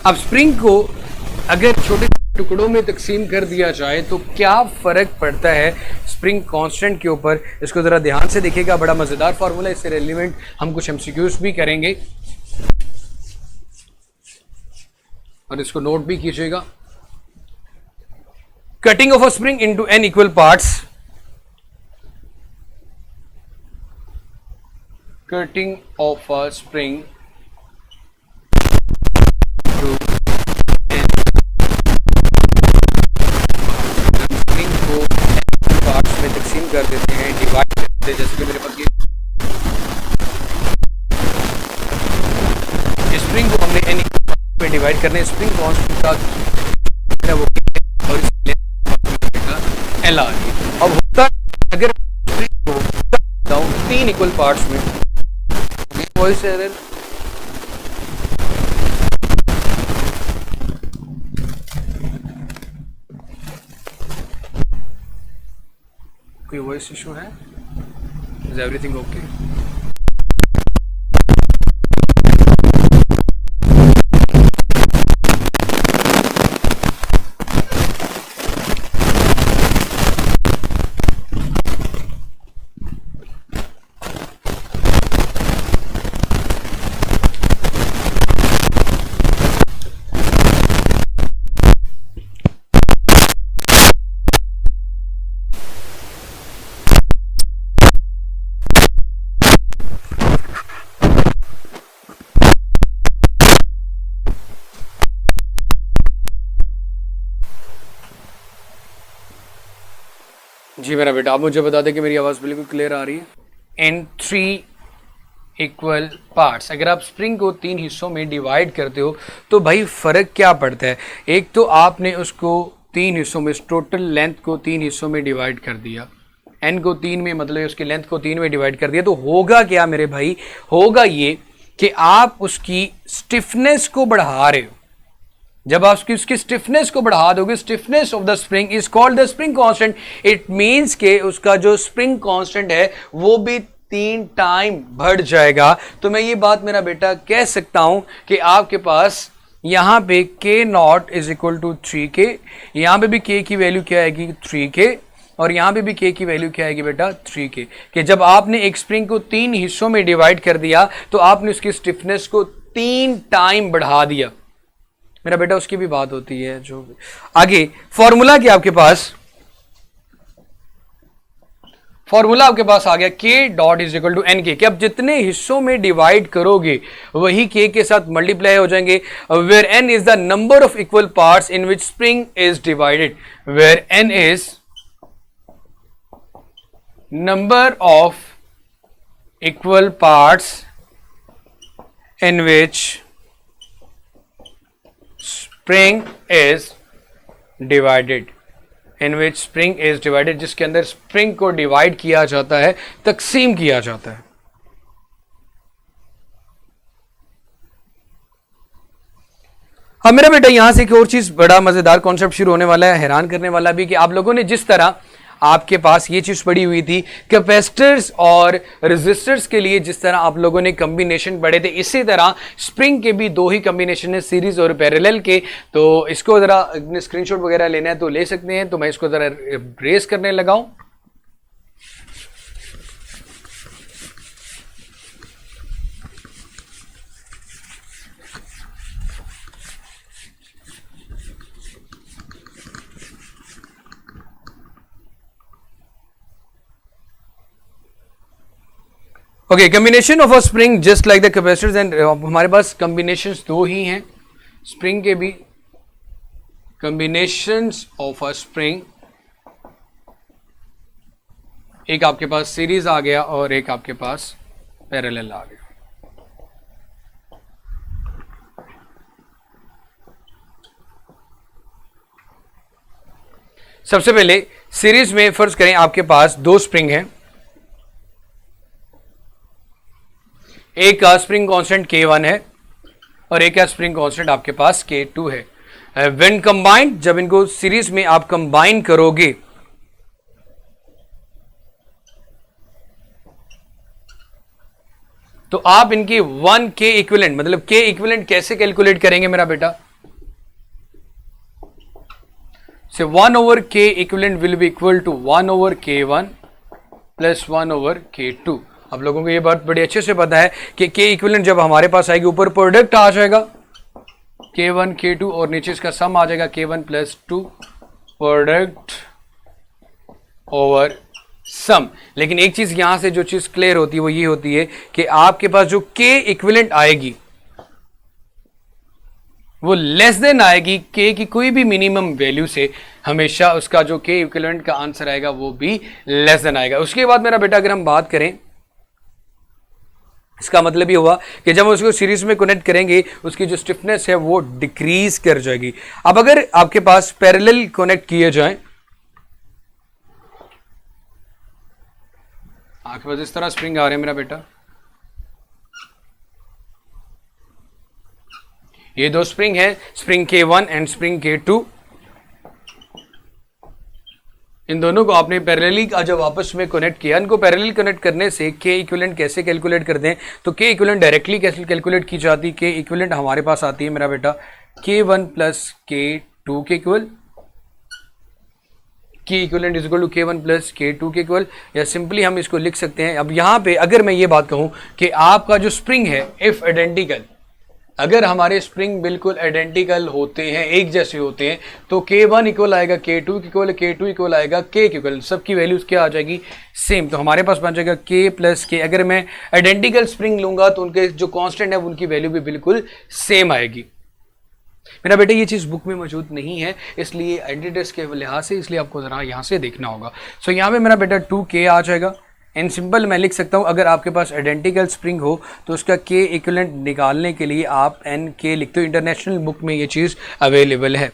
S1: अब स्प्रिंग को अगर छोटे टुकड़ों में तकसीम कर दिया जाए तो क्या फर्क पड़ता है स्प्रिंग कांस्टेंट के ऊपर, इसको जरा ध्यान से देखिएगा। बड़ा मजेदार फार्मूला, इससे रेलिवेंट हम कुछ एमसीक्यूज भी करेंगे और इसको नोट भी कीजिएगा। Cutting of a spring into n equal parts, cutting of a spring into n spring को n पार्ट्स में तकसीम कर देते हैं, डिवाइड कर देते हैं। जैसे कि मेरे पास ये स्प्रिंग को हमने n इक्वल पार्ट्स में डिवाइड करना है, स्प्रिंग कांस्टेंट का वो और एल आर। अब होता अगर तीन इक्वल पार्ट्स में, वॉइस एरर, कोई वॉइस इशू है? Is everything okay? जी मेरा बेटा, आप मुझे बता दें कि मेरी आवाज़ बिल्कुल क्लियर आ रही है। इन 3 इक्वल पार्ट्स, अगर आप स्प्रिंग को 3 हिस्सों में डिवाइड करते हो तो भाई फ़र्क क्या पड़ता है? एक तो आपने उसको 3 हिस्सों में, टोटल लेंथ को 3 हिस्सों में डिवाइड कर दिया, एन को 3 में, मतलब उसकी लेंथ को 3 में डिवाइड कर दिया, तो होगा क्या मेरे भाई? होगा ये कि आप उसकी स्टिफनेस को बढ़ा रहे हो। जब आप उसकी स्टिफनेस को बढ़ा दोगे, stiffness of the spring is called the spring constant. It means के उसका जो स्प्रिंग कांस्टेंट है वो भी 3 टाइम बढ़ जाएगा। तो मैं ये बात मेरा बेटा कह सकता हूं कि आपके पास यहां पे k naught is equal to 3k, यहां पे भी k की वैल्यू क्या आएगी? 3k, और यहां पे भी k की वैल्यू क्या आएगी बेटा? 3k। कि जब आपने एक स्प्रिंग को 3 हिस्सों में डिवाइड कर दिया तो आपने उसकी स्टिफनेस को 3 टाइम बढ़ा दिया। मेरा बेटा उसकी भी बात होती है। जो आगे फॉर्मूला क्या आपके पास, फॉर्मूला आपके पास आ गया K dot is equal to N K, कि आप जितने हिस्सों में डिवाइड करोगे वही के साथ मल्टीप्लाई हो जाएंगे। Where N is the number of equal parts in which spring is divided, where N is number of equal parts in which spring is divided, in which spring is divided, जिसके अंदर spring को divide किया जाता है, तकसीम किया जाता है। अब मेरा बेटा यहां से एक और चीज, बड़ा मजेदार कॉन्सेप्ट शुरू होने वाला है, हैरान करने वाला भी, कि आप लोगों ने जिस तरह आपके पास ये चीज पड़ी हुई थी कैपेसिटर्स और रेजिस्टर्स के लिए, जिस तरह आप लोगों ने कॉम्बिनेशन पढ़े थे, इसी तरह स्प्रिंग के भी दो ही कॉम्बिनेशन है, सीरीज और पैरेलल के। तो इसको जरा स्क्रीनशॉट वगैरह लेना है तो ले सकते हैं। तो मैं इसको जरा रेस करने लगाऊं। Okay, combination of a spring just like the capacitors, and हमारे पास कॉम्बिनेशंस दो ही हैं स्प्रिंग के भी, कॉम्बिनेशंस ऑफ अ स्प्रिंग, एक आपके पास सीरीज आ गया और एक आपके पास पैरेलल आ गया। सबसे पहले सीरीज में फर्ज करें आपके पास दो स्प्रिंग हैं, एक का स्प्रिंग कांस्टेंट K1 है और एक का स्प्रिंग कांस्टेंट आपके पास K2 है। व्हेन कंबाइंड, जब इनको सीरीज में आप कंबाइन करोगे तो आप इनकी 1K इक्विवेलेंट, मतलब K इक्विवेलेंट कैसे कैलकुलेट करेंगे मेरा बेटा? से 1/K equivalent will be equal to 1/K1 plus 1/K2। आप लोगों को ये बात बड़ी अच्छे से पता है कि K इक्विवेलेंट जब हमारे पास आएगी, ऊपर प्रोडक्ट आ जाएगा K1 K2 और नीचे इसका सम आ जाएगा K1 plus 2, product over some. लेकिन एक चीज यहां से जो चीज क्लियर होती है वो ये होती है कि आपके पास जो K इक्विवेलेंट आएगी वो लेस देन आएगी K की कोई भी मिनिमम वैल्यू से, हमेशा उसका जो K इक्विवेलेंट का आंसर आएगा वो भी लेस देन आएगा। उसके बाद मेरा बेटा अगर हम बात करें, इसका मतलब ये हुआ कि जब हम उसको सीरीज में कनेक्ट करेंगे उसकी जो स्टिफनेस है वो डिक्रीज कर जाएगी। अब अगर आपके पास पैरेलल कनेक्ट किए जाएं, आपके पास इस तरह स्प्रिंग आ रहे हैं मेरा बेटा, ये दो स्प्रिंग है, spring K1 and spring K2। इन दोनों को आपने पैरेलली जब आपस में कनेक्ट किया, इनको पैरेलल कनेक्ट करने से K इक्विवेलेंट कैसे कैलकुलेट करते हैं? तो K इक्विवेलेंट डायरेक्टली कैसे कैलकुलेट की जाती है? K इक्विवेलेंट हमारे पास आती है मेरा बेटा K1 प्लस K2 के equal, K equivalent is equal to K1 plus K2 के इक्वल, या सिंपली हम इसको लिख सकते हैं। अब यहां पे अगर मैं ये बात कहूं कि आपका जो स्प्रिंग है इफ आइडेंटिकल, अगर हमारे स्प्रिंग बिल्कुल आइडेंटिकल होते हैं, एक जैसे होते हैं, तो K1 इक्वल आएगा K2 के इक्वल, K2 इक्वल आएगा K के इक्वल, सबकी वैल्यूज क्या आ जाएगी? सेम। तो हमारे पास बन जाएगा K प्लस K। अगर मैं आइडेंटिकल स्प्रिंग लूंगा तो उनके जो कांस्टेंट है उनकी वैल्यू भी बिल्कुल सेम आएगी। मेरा बेटा ये चीज बुक में मौजूद नहीं है, इसलिए आइडेंटिटी के लिहाज से, इसलिए आपको जरा यहां से देखना होगा। सो यहाँ पे मेरा बेटा 2K आ जाएगा। इन सिंपल मैं लिख सकता हूं, अगर आपके पास आइडेंटिकल स्प्रिंग हो तो उसका K इक्विवेलेंट निकालने के लिए आप NK लिखते हो। इंटरनेशनल बुक में ये चीज़ अवेलेबल है,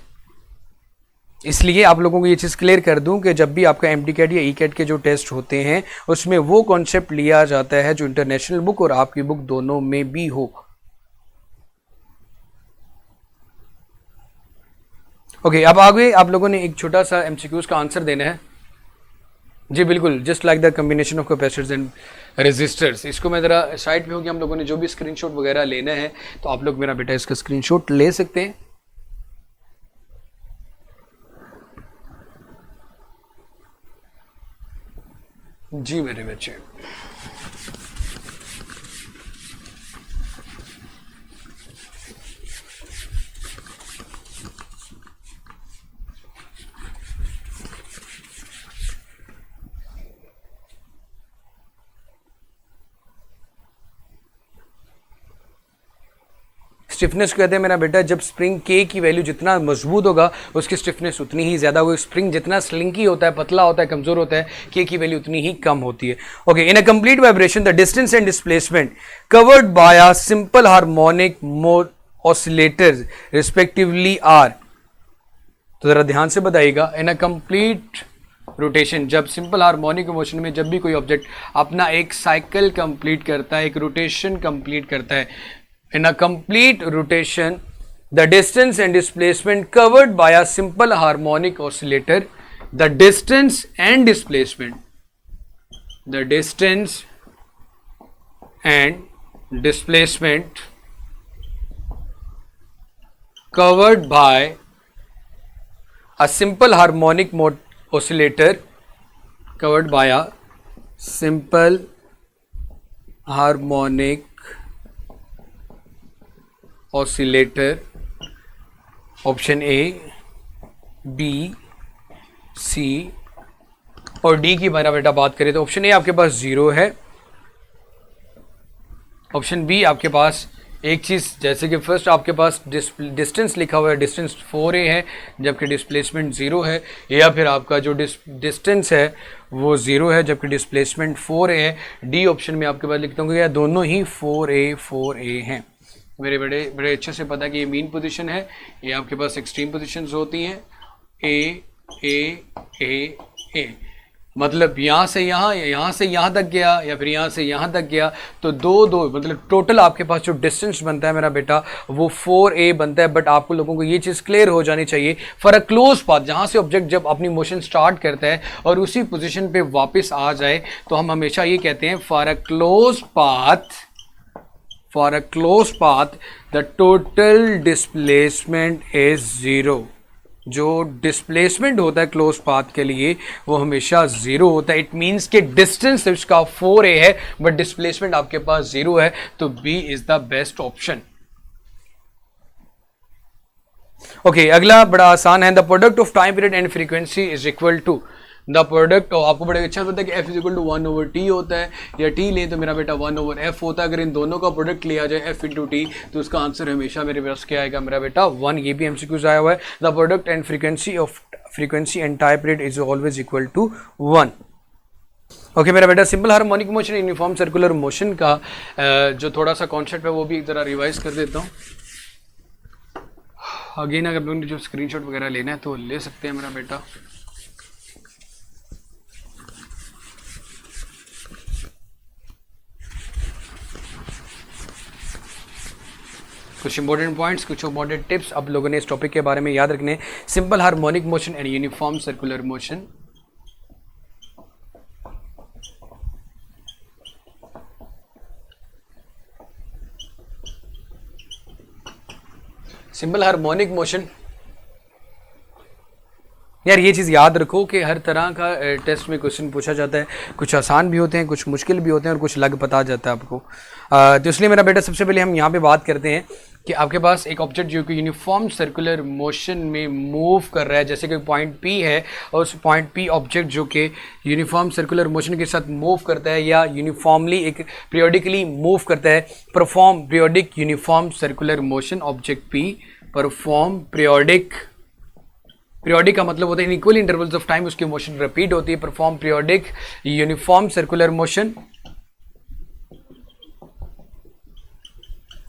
S1: इसलिए आप लोगों को ये चीज़ क्लियर कर दूं कि जब भी आपका MD-CAT या E-CAT के जो टेस्ट होते हैं उसमें वो कॉन्सेप्ट लिया जाता है जो इंटरनेशनल बुक और आपकी बुक दोनों में भी हो। ओके, अब आगे आप लोगों ने एक छोटा सा MCQs का आंसर देना है। जी बिल्कुल, just like the combination of capacitors and resistors. इसको मैं ज़रा साइड पे होगी, हम लोगों ने जो भी स्क्रीनशॉट वगैरह लेना है तो आप लोग मेरा बेटा इसका स्क्रीनशॉट ले सकते हैं। जी मेरे बच्चे, स्टिफनेस कहते हैं मेरा बेटा, जब स्प्रिंग के की वैल्यू जितना मजबूत होगा उसकी स्टिफनेस उतनी ही ज़्यादा होगी। स्प्रिंग जितना स्लिंकी होता है, पतला होता है, कमज़ोर होता है, के की वैल्यू उतनी ही कम होती है। Okay, in a complete vibration the distance and displacement covered by a simple harmonic oscillators respectively are. तो जरा ध्यान से बताइएगा, इन अ कंप्लीट रोटेशन, जब सिंपल हार्मोनिक मोशन में जब भी कोई ऑब्जेक्ट अपना एक साइकिल कंप्लीट करता है, एक रोटेशन कंप्लीट करता है, in a complete rotation the distance and displacement covered by a simple harmonic oscillator, the distance and displacement, the distance and displacement covered by a simple harmonic oscillator, covered by a simple harmonic oscillator, option A, B, C और D की मेरा बेटा बात करें तो option A आपके पास 0 है, option B आपके पास एक चीज़, जैसे कि फर्स्ट आपके पास डिस्टेंस लिखा हुआ है, डिस्टेंस 4a है जबकि डिस्प्लेसमेंट 0 है, या फिर आपका जो डिस्टेंस है वो 0 है जबकि डिस्प्लेसमेंट 4a है। डी ऑप्शन में आपके पास लिखता हूँ, या दोनों ही 4a हैं। मेरे बड़े अच्छे से पता है कि ये मीन पोजीशन है, ये आपके पास एक्सट्रीम पोजीशंस होती हैं, ए, मतलब यहाँ से यहाँ, यहाँ से यहाँ तक गया, या फिर यहाँ से यहाँ तक गया, तो दो मतलब टोटल आपके पास जो डिस्टेंस बनता है मेरा बेटा वो 4a बनता है। बट आपको लोगों को ये चीज़ क्लियर हो जानी चाहिए, फॉर अ क्लोज पाथ, जहाँ से ऑब्जेक्ट जब अपनी मोशन स्टार्ट करता है और उसी पोजीशन पे वापस आ जाए तो हम हमेशा ये कहते हैं for a close path the total displacement is 0। जो डिस्प्लेसमेंट होता है क्लोज पाथ के लिए वो हमेशा 0 होता है। इट मीन्स कि डिस्टेंस इसका 4a है बट डिस्प्लेसमेंट आपके पास 0 है, तो B is the best option. Okay, अगला बड़ा आसान है, the product of time period and frequency is equal to the product. आपको बड़े अच्छा पता है कि F is equal to 1/T होता है, या T लें तो मेरा बेटा 1/F होता है। अगर इन दोनों का प्रोडक्ट लिया जाए F इंटू T तो उसका आंसर हमेशा मेरे पास क्या आएगा मेरा बेटा 1। ये भी MCQs आया हुआ है, the product and frequency and time period is always equal to 1। Okay मेरा बेटा, simple harmonic motion, uniform circular motion का जो थोड़ा सा कॉन्सेप्ट है वो भी जरा रिवाइज कर देता हूँ। अगेन अगर लोगों ने जो स्क्रीनशॉट वगैरह लेना है तो ले सकते हैं मेरा बेटा। कुछ इंपॉर्टेंट पॉइंट्स, कुछ इंपॉर्टेंट टिप्स अब लोगों ने इस टॉपिक के बारे में याद रखने। Simple harmonic motion and uniform circular motion. Simple harmonic motion, यार ये चीज़ याद रखो कि हर तरह का टेस्ट में क्वेश्चन पूछा जाता है, कुछ आसान भी होते हैं, कुछ मुश्किल भी होते हैं और कुछ लग पता जाता है आपको। तो इसलिए मेरा बेटा सबसे पहले हम यहाँ पे बात करते हैं कि आपके पास एक ऑब्जेक्ट जो कि यूनिफॉर्म सर्कुलर मोशन में मूव कर रहा है, जैसे कि पॉइंट P है और उस पॉइंट P ऑब्जेक्ट जो कि यूनिफॉर्म सर्कुलर मोशन के साथ मूव करता है या यूनिफॉर्मली एक पीरियोडिकली मूव करता है, perform periodic uniform circular motion. Object P perform periodic का मतलब होता है in equal intervals of time उसकी मोशन रिपीट होती है। Perform periodic uniform circular motion.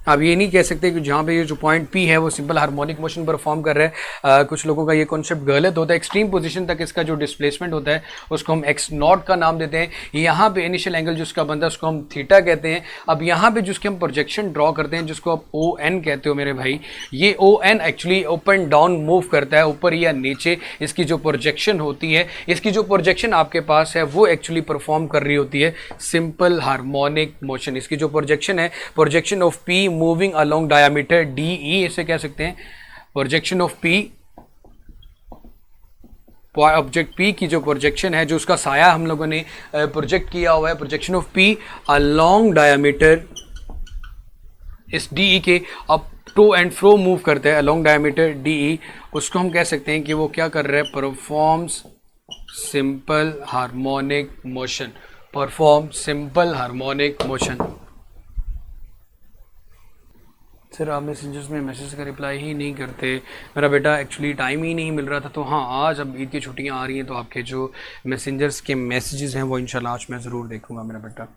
S1: आप ये नहीं कह सकते कि जहाँ पे ये जो पॉइंट P है वो सिंपल हार्मोनिक मोशन परफॉर्म कर रहा है। कुछ लोगों का ये कॉन्सेप्ट गलत होता है। एक्सट्रीम पोजीशन तक इसका जो डिस्प्लेसमेंट होता है उसको हम x0 का नाम देते हैं। यहाँ पे इनिशियल एंगल जिसका बनता है उसको हम थीटा कहते हैं। अब यहाँ पे जिसके हम प्रोजेक्शन ड्रॉ करते हैं जिसको आप ON कहते हो मेरे भाई, ये ON actually up and down move करता है, ऊपर या नीचे इसकी जो प्रोजेक्शन होती है, इसकी जो प्रोजेक्शन आपके पास है वो एक्चुअली परफॉर्म कर रही होती है सिंपल हार्मोनिक मोशन। इसकी जो प्रोजेक्शन है, projection of P moving along diameter DE इसे कह सकते हैं। Projection of P, object P की जो प्रोजेक्शन है, जो उसका साया हम लोगों ने प्रोजेक्ट किया हुआ है, projection of P along diameter इस DE के अब टू एंड फ्रो मूव करते हैं अलोंग डायमीटर DE, उसको हम कह सकते हैं कि वो क्या कर रहा है, performs simple harmonic motion. Perform simple harmonic motion. Sir आप मैसेजेस में मैसेज का रिप्लाई ही नहीं करते। मेरा बेटा एक्चुअली टाइम ही नहीं मिल रहा था, तो हाँ आज अब ईद की छुट्टियां आ रही हैं तो आपके जो मैसेंजर्स के मैसेजेस हैं वो इंशाल्लाह आज मैं ज़रूर देखूंगा मेरा बेटा।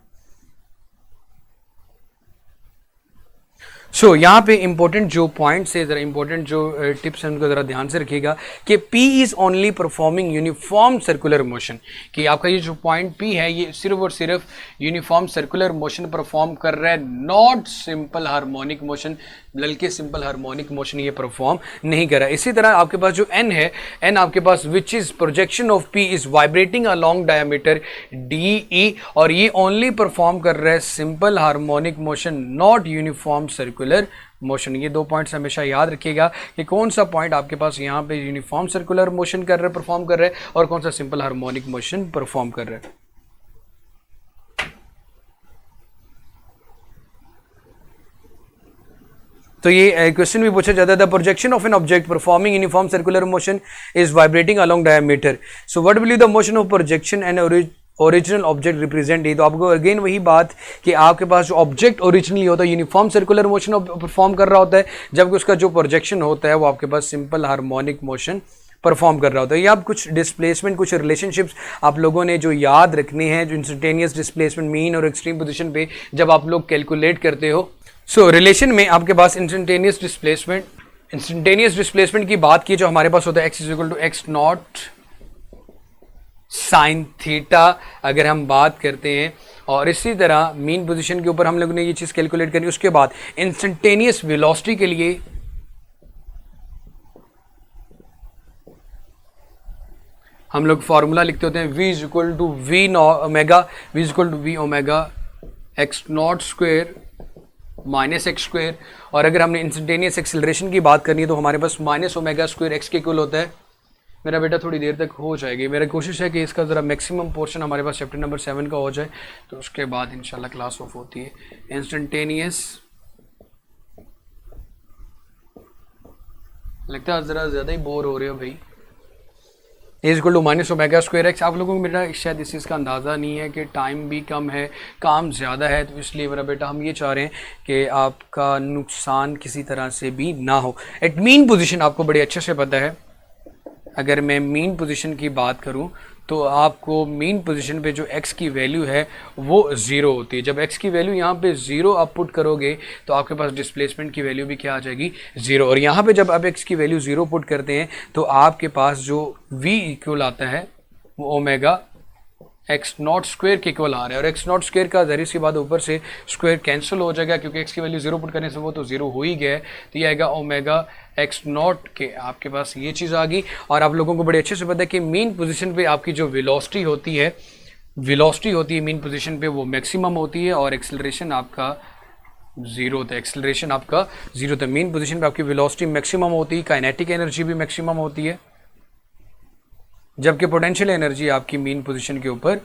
S1: सो यहाँ पे इंपॉर्टेंट जो पॉइंट्स है, ज़रा इंपॉर्टेंट जो टिप्स हैं उनको ज़रा ध्यान से रखिएगा कि P is only performing uniform circular motion, कि आपका ये जो पॉइंट P है ये सिर्फ और सिर्फ यूनिफॉर्म सर्कुलर मोशन परफॉर्म कर रहा है, नॉट सिंपल हार्मोनिक मोशन, बल्कि सिंपल हार्मोनिक मोशन ये परफॉर्म नहीं कर रहा है। इसी तरह आपके पास जो N है, N आपके पास which is projection of P is vibrating along diameter DE, और ये ओनली परफॉर्म कर रहा है simple harmonic motion, not uniform circular motion. ये दो पॉइंट्स हमेशा याद रखिएगा कि कौन सा पॉइंट आपके पास यहाँ पे यूनिफॉर्म सर्कुलर मोशन कर रहा है, परफॉर्म कर रहा है, और कौन सा सिंपल हार्मोनिक मोशन परफॉर्म कर रहा है। तो ये क्वेश्चन भी पूछा जाता था, projection of an object performing uniform circular motion is vibrating along diameter, so what will be the motion of projection and original object represent. तो आपको अगेन वही बात कि आपके पास जो ऑब्जेक्ट ओरिजिनली होता है यूनिफॉर्म सर्कुलर मोशन परफॉर्म कर रहा होता है, जबकि उसका जो प्रोजेक्शन होता है वो आपके पास सिंपल हार्मोनिक मोशन परफॉर्म कर रहा होता है। ये आप कुछ डिस्प्लेसमेंट, कुछ रिलेशनशिप्स आप लोगों ने जो याद रखने हैं, जो इंस्टेंटेनियस डिस्प्लेसमेंट मीन और एक्सट्रीम पोजीशन पे जब आप लोग कैलकुलेट करते हो। सो रिलेशन में आपके पास इंस्टेंटेनियस डिस्प्लेसमेंट की बात की जो हमारे पास होता है x equal to X naught sine theta अगर हम बात करते हैं, और इसी तरह मीन पोजीशन के ऊपर हम लोगों ने ये चीज़ कैलकुलेट करी। उसके बाद इंस्टेंटेनियस वेलोसिटी के लिए हम लोग फॉर्मूला लिखते होते हैं v is equal to V omega, v is equal to V omega X naught square minus X square, और अगर हमने इंस्टेंटेनियस एक्सेलरेशन की बात करनी है तो हमारे पास माइनस ओमेगा स्क्वेयर एक्स के इक्वल होता है। मेरा बेटा थोड़ी देर तक हो जाएगी, मेरा कोशिश है कि इसका ज़रा मैक्सिमम पोर्शन हमारे पास चैप्टर नंबर 7 का हो जाए, तो उसके बाद इंशाल्लाह क्लास ऑफ होती है। इंस्टेंटेनियस लगता है ज़रा ज़्यादा ही बोर हो रहे हो भाई। Is equal to minus omega square X. आप लोगों को मेरा शायद इस चीज़ का अंदाज़ा नहीं है कि टाइम भी कम है, काम ज़्यादा है, तो इसलिए मेरा बेटा हम ये चाह रहे हैं कि आपका नुकसान किसी तरह से भी ना हो। एट मीन पोजीशन आपको बड़े अच्छे से पता है, अगर मैं मीन पोजीशन की बात करूं तो आपको मीन पोजीशन पे जो x की वैल्यू है वो 0 होती है। जब x की वैल्यू यहाँ पे 0 आप पुट करोगे तो आपके पास डिस्प्लेसमेंट की वैल्यू भी क्या आ जाएगी 0, और यहाँ पे जब आप x की वैल्यू 0 पुट करते हैं तो आपके पास जो v इक्वल आता है वो ओमेगा एक्स नॉट स्क्वेयर के इक्वल आ रहा है, और एक्स नॉट स्क्वेयर का ज़ाहिर सी बात ऊपर से स्क्वायर कैंसिल हो जाएगा क्योंकि एक्स की वैल्यू 0 पुट करने से वो तो 0 हो ही गया है, तो ये आएगा ओमेगा एक्स नॉट के, आपके पास ये चीज़ आ गई। और आप लोगों को बड़े अच्छे से पता है कि मीन पोजीशन पे आपकी जो वेलोसिटी होती है मीन पोजीशन पे वो मैक्सिमम होती है, और एक्सेलरेशन आपका 0 होता है। एक्सेलरेशन आपका 0 होता है। मीन पोजीशन पे आपकी वेलोसिटी मैक्सिमम होती है, काइनेटिक एनर्जी भी मैक्सिमम होती है, जबकि पोटेंशियल एनर्जी आपकी मीन पोजीशन के ऊपर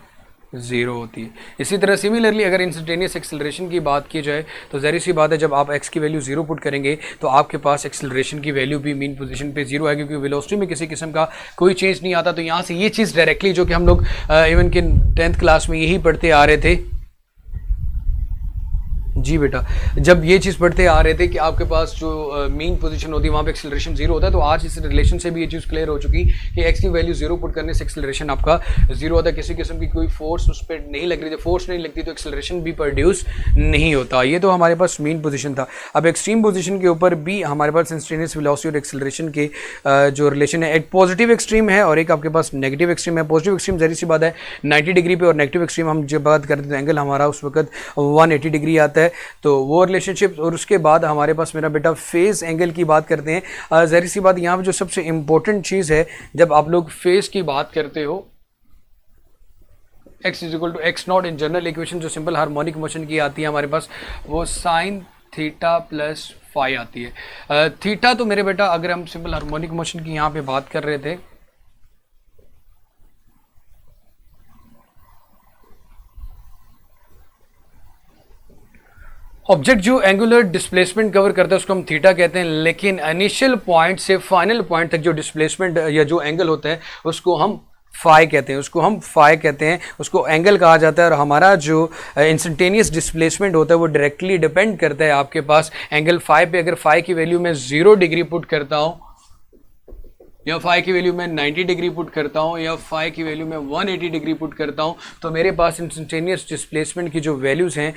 S1: 0 होती है। इसी तरह सिमिलरली अगर इंस्टेंटेनियस एक्सेलरेशन की बात की जाए तो ज़ाहिर सी बात है जब आप x की वैल्यू 0 पुट करेंगे तो आपके पास एक्सेलरेशन की वैल्यू भी मीन पोजीशन पे 0 है, क्योंकि वेलोसिटी में किसी किस्म का कोई चेंज नहीं आता। तो यहाँ से ये चीज़ डायरेक्टली जो कि हम लोग इवन के 10th क्लास में यही पढ़ते आ रहे थे, जी बेटा, जब ये चीज़ पढ़ते आ रहे थे कि आपके पास जो मीन पोजीशन होती है वहाँ पे एक्सेलरेशन 0 होता है, तो आज इस रिलेशन से भी ये चीज़ क्लियर हो चुकी कि x की वैल्यू 0 पुट करने से एक्सेलरेशन आपका 0 होता है। किसी किस्म की कोई फोर्स उस पर नहीं लग रही, फोर्स नहीं लगती तो एक्सेलरेशन भी प्रोड्यूस नहीं होता। ये तो हमारे पास मीन पोजीशन था। अब एक्सट्रीम पोजीशन के ऊपर भी हमारे पास इंस्टेंटेनियस वेलोसिटी और एक्सेलरेशन के जो रिलेशन है, एक पॉजिटिव एक्सट्रीम है और एक आपके पास नेगेटिव एक्सट्रीम है। पॉजिटिव एक्सट्रीम ज़ाहिर सी बात है 90 डिग्री पे, और नेगेटिव एक्सट्रीम हम जब बात करते हैं एंगल हमारा उस वक्त 180 डिग्री आता है, तो वो रिलेशनशिप। और उसके बाद हमारे पास मेरा बेटा फेज एंगल की बात करते हैं। ज़ाहिर सी बात यहाँ पे जो सबसे इंपॉर्टेंट चीज़ है जब आप लोग फेज की बात करते हो, x is equal to X naught, in general equation जो सिंपल हार्मोनिक मोशन की आती है हमारे पास वो साइन थीटा प्लस फाई आती है। थीटा तो मेरे बेटा अगर हम सिंपल हार्मोनिक मोशन की यहाँ पे बात कर रहे थे, ऑब्जेक्ट जो एंगुलर डिस्प्लेसमेंट कवर करता है उसको हम थीटा कहते हैं, लेकिन इनिशियल पॉइंट से फाइनल पॉइंट तक जो डिस्प्लेसमेंट या जो एंगल होता है उसको हम फाई कहते हैं, उसको हम फाई कहते हैं, उसको एंगल कहा जाता है। और हमारा जो इंस्टेंटेनियस डिस्प्लेसमेंट होता है वो डायरेक्टली डिपेंड करता है आपके पास एंगल फाई पे। अगर फाई की वैल्यू मैं 0 डिग्री पुट करता हूँ, या फाई की वैल्यू मैं 90 डिग्री पुट करता हूँ, या फाई की वैल्यू मैं 180 डिग्री पुट करता हूँ, तो मेरे पास इंस्टेंटेनियस डिस्प्लेसमेंट की जो वैल्यूज़ हैं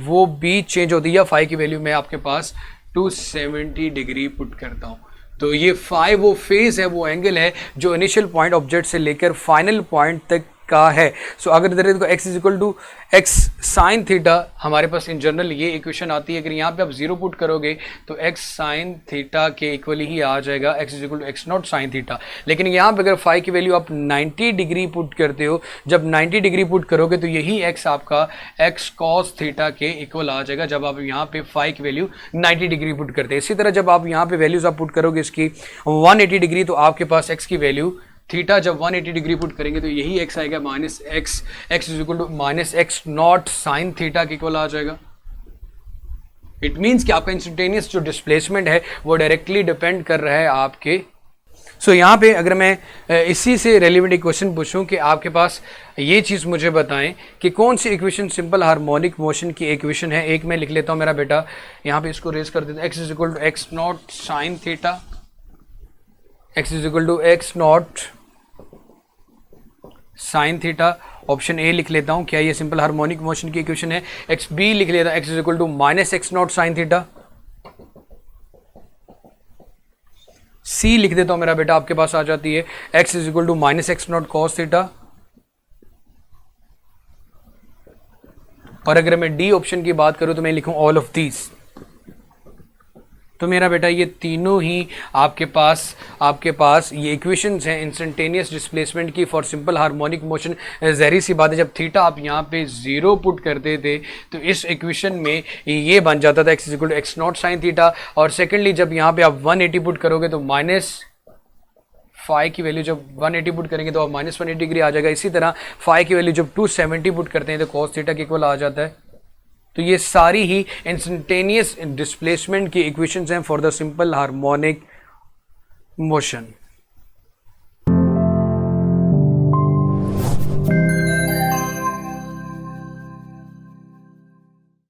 S1: वो भी चेंज होती है। या फाई की वैल्यू मैं आपके पास 270 डिग्री पुट करता हूँ। तो ये फाई वो फेज है, वो एंगल है जो इनिशियल पॉइंट ऑब्जेक्ट से लेकर फाइनल पॉइंट तक का है। सो अगर इधर देखो x is equal to X sine theta, हमारे पास इन जनरल ये इक्वेशन आती है। अगर यहाँ पे आप 0 पुट करोगे तो x साइन थीटा के इक्वली ही आ जाएगा, x is equal to X naught sine theta. लेकिन यहाँ पे अगर फाई की वैल्यू आप 90 डिग्री पुट करते हो, जब 90 डिग्री पुट करोगे तो यही x आपका x कॉस थीटा के इक्वल आ जाएगा, जब आप यहाँ पे फाई की वैल्यू 90 डिग्री पुट करते हैं। इसी तरह जब आप यहाँ पे वैल्यूज आप पुट करोगे इसकी 180 डिग्री, तो आपके पास x की वैल्यू थीटा जब 180 डिग्री पुट करेंगे तो यही x आएगा minus X, X is equal to minus X naught sine theta के इक्वल आ जाएगा। इट मीन्स कि आपका इंस्टेंटेनियस जो डिस्प्लेसमेंट है वो डायरेक्टली डिपेंड कर रहा है आपके। सो यहाँ पे अगर मैं इसी से रेलिवेंट इक्वेशन पूछूं कि आपके पास ये चीज़ मुझे बताएं कि कौन सी इक्वेशन सिंपल हार्मोनिक मोशन की इक्वेशन है। एक मैं लिख लेता हूँ मेरा बेटा, यहाँ पे इसको रेज कर देता हूँ, X is equal to X naught sine theta, X is equal to X naught sine theta. Option A लिख लेता हूं, क्या ये सिंपल हार्मोनिक मोशन की इक्वेशन है। एक्स बी लिख लेता हूं, X is equal to minus X naught sine theta. C लिख देता हूं मेरा बेटा, आपके पास आ जाती है X is equal to minus X naught cos theta. और अगर मैं डी ऑप्शन की बात करूं तो मैं लिखूं ऑल ऑफ दीज। तो मेरा बेटा ये तीनों ही आपके पास ये इक्वेशंस हैं इंस्टेंटेनियस डिस्प्लेसमेंट की फॉर सिंपल हार्मोनिक मोशन। ज़ाहिर सी बात है, जब थीटा आप यहाँ पे 0 पुट करते थे तो इस इक्वेशन में ये बन जाता था X is equal to X naught sine theta. और सेकेंडली जब यहाँ पे आप 180 पुट करोगे तो माइनस फाई की वैल्यू जब 180 पुट करेंगे तो आप माइनस 180 डिग्री आ जाएगा। इसी तरह फाई की वैल्यू जब 270 पुट करते हैं तो कॉस थीटा के इक्वल आ जाता है। तो ये सारी ही इंस्टेंटेनियस डिस्प्लेसमेंट की इक्वेशंस हैं for the simple harmonic motion.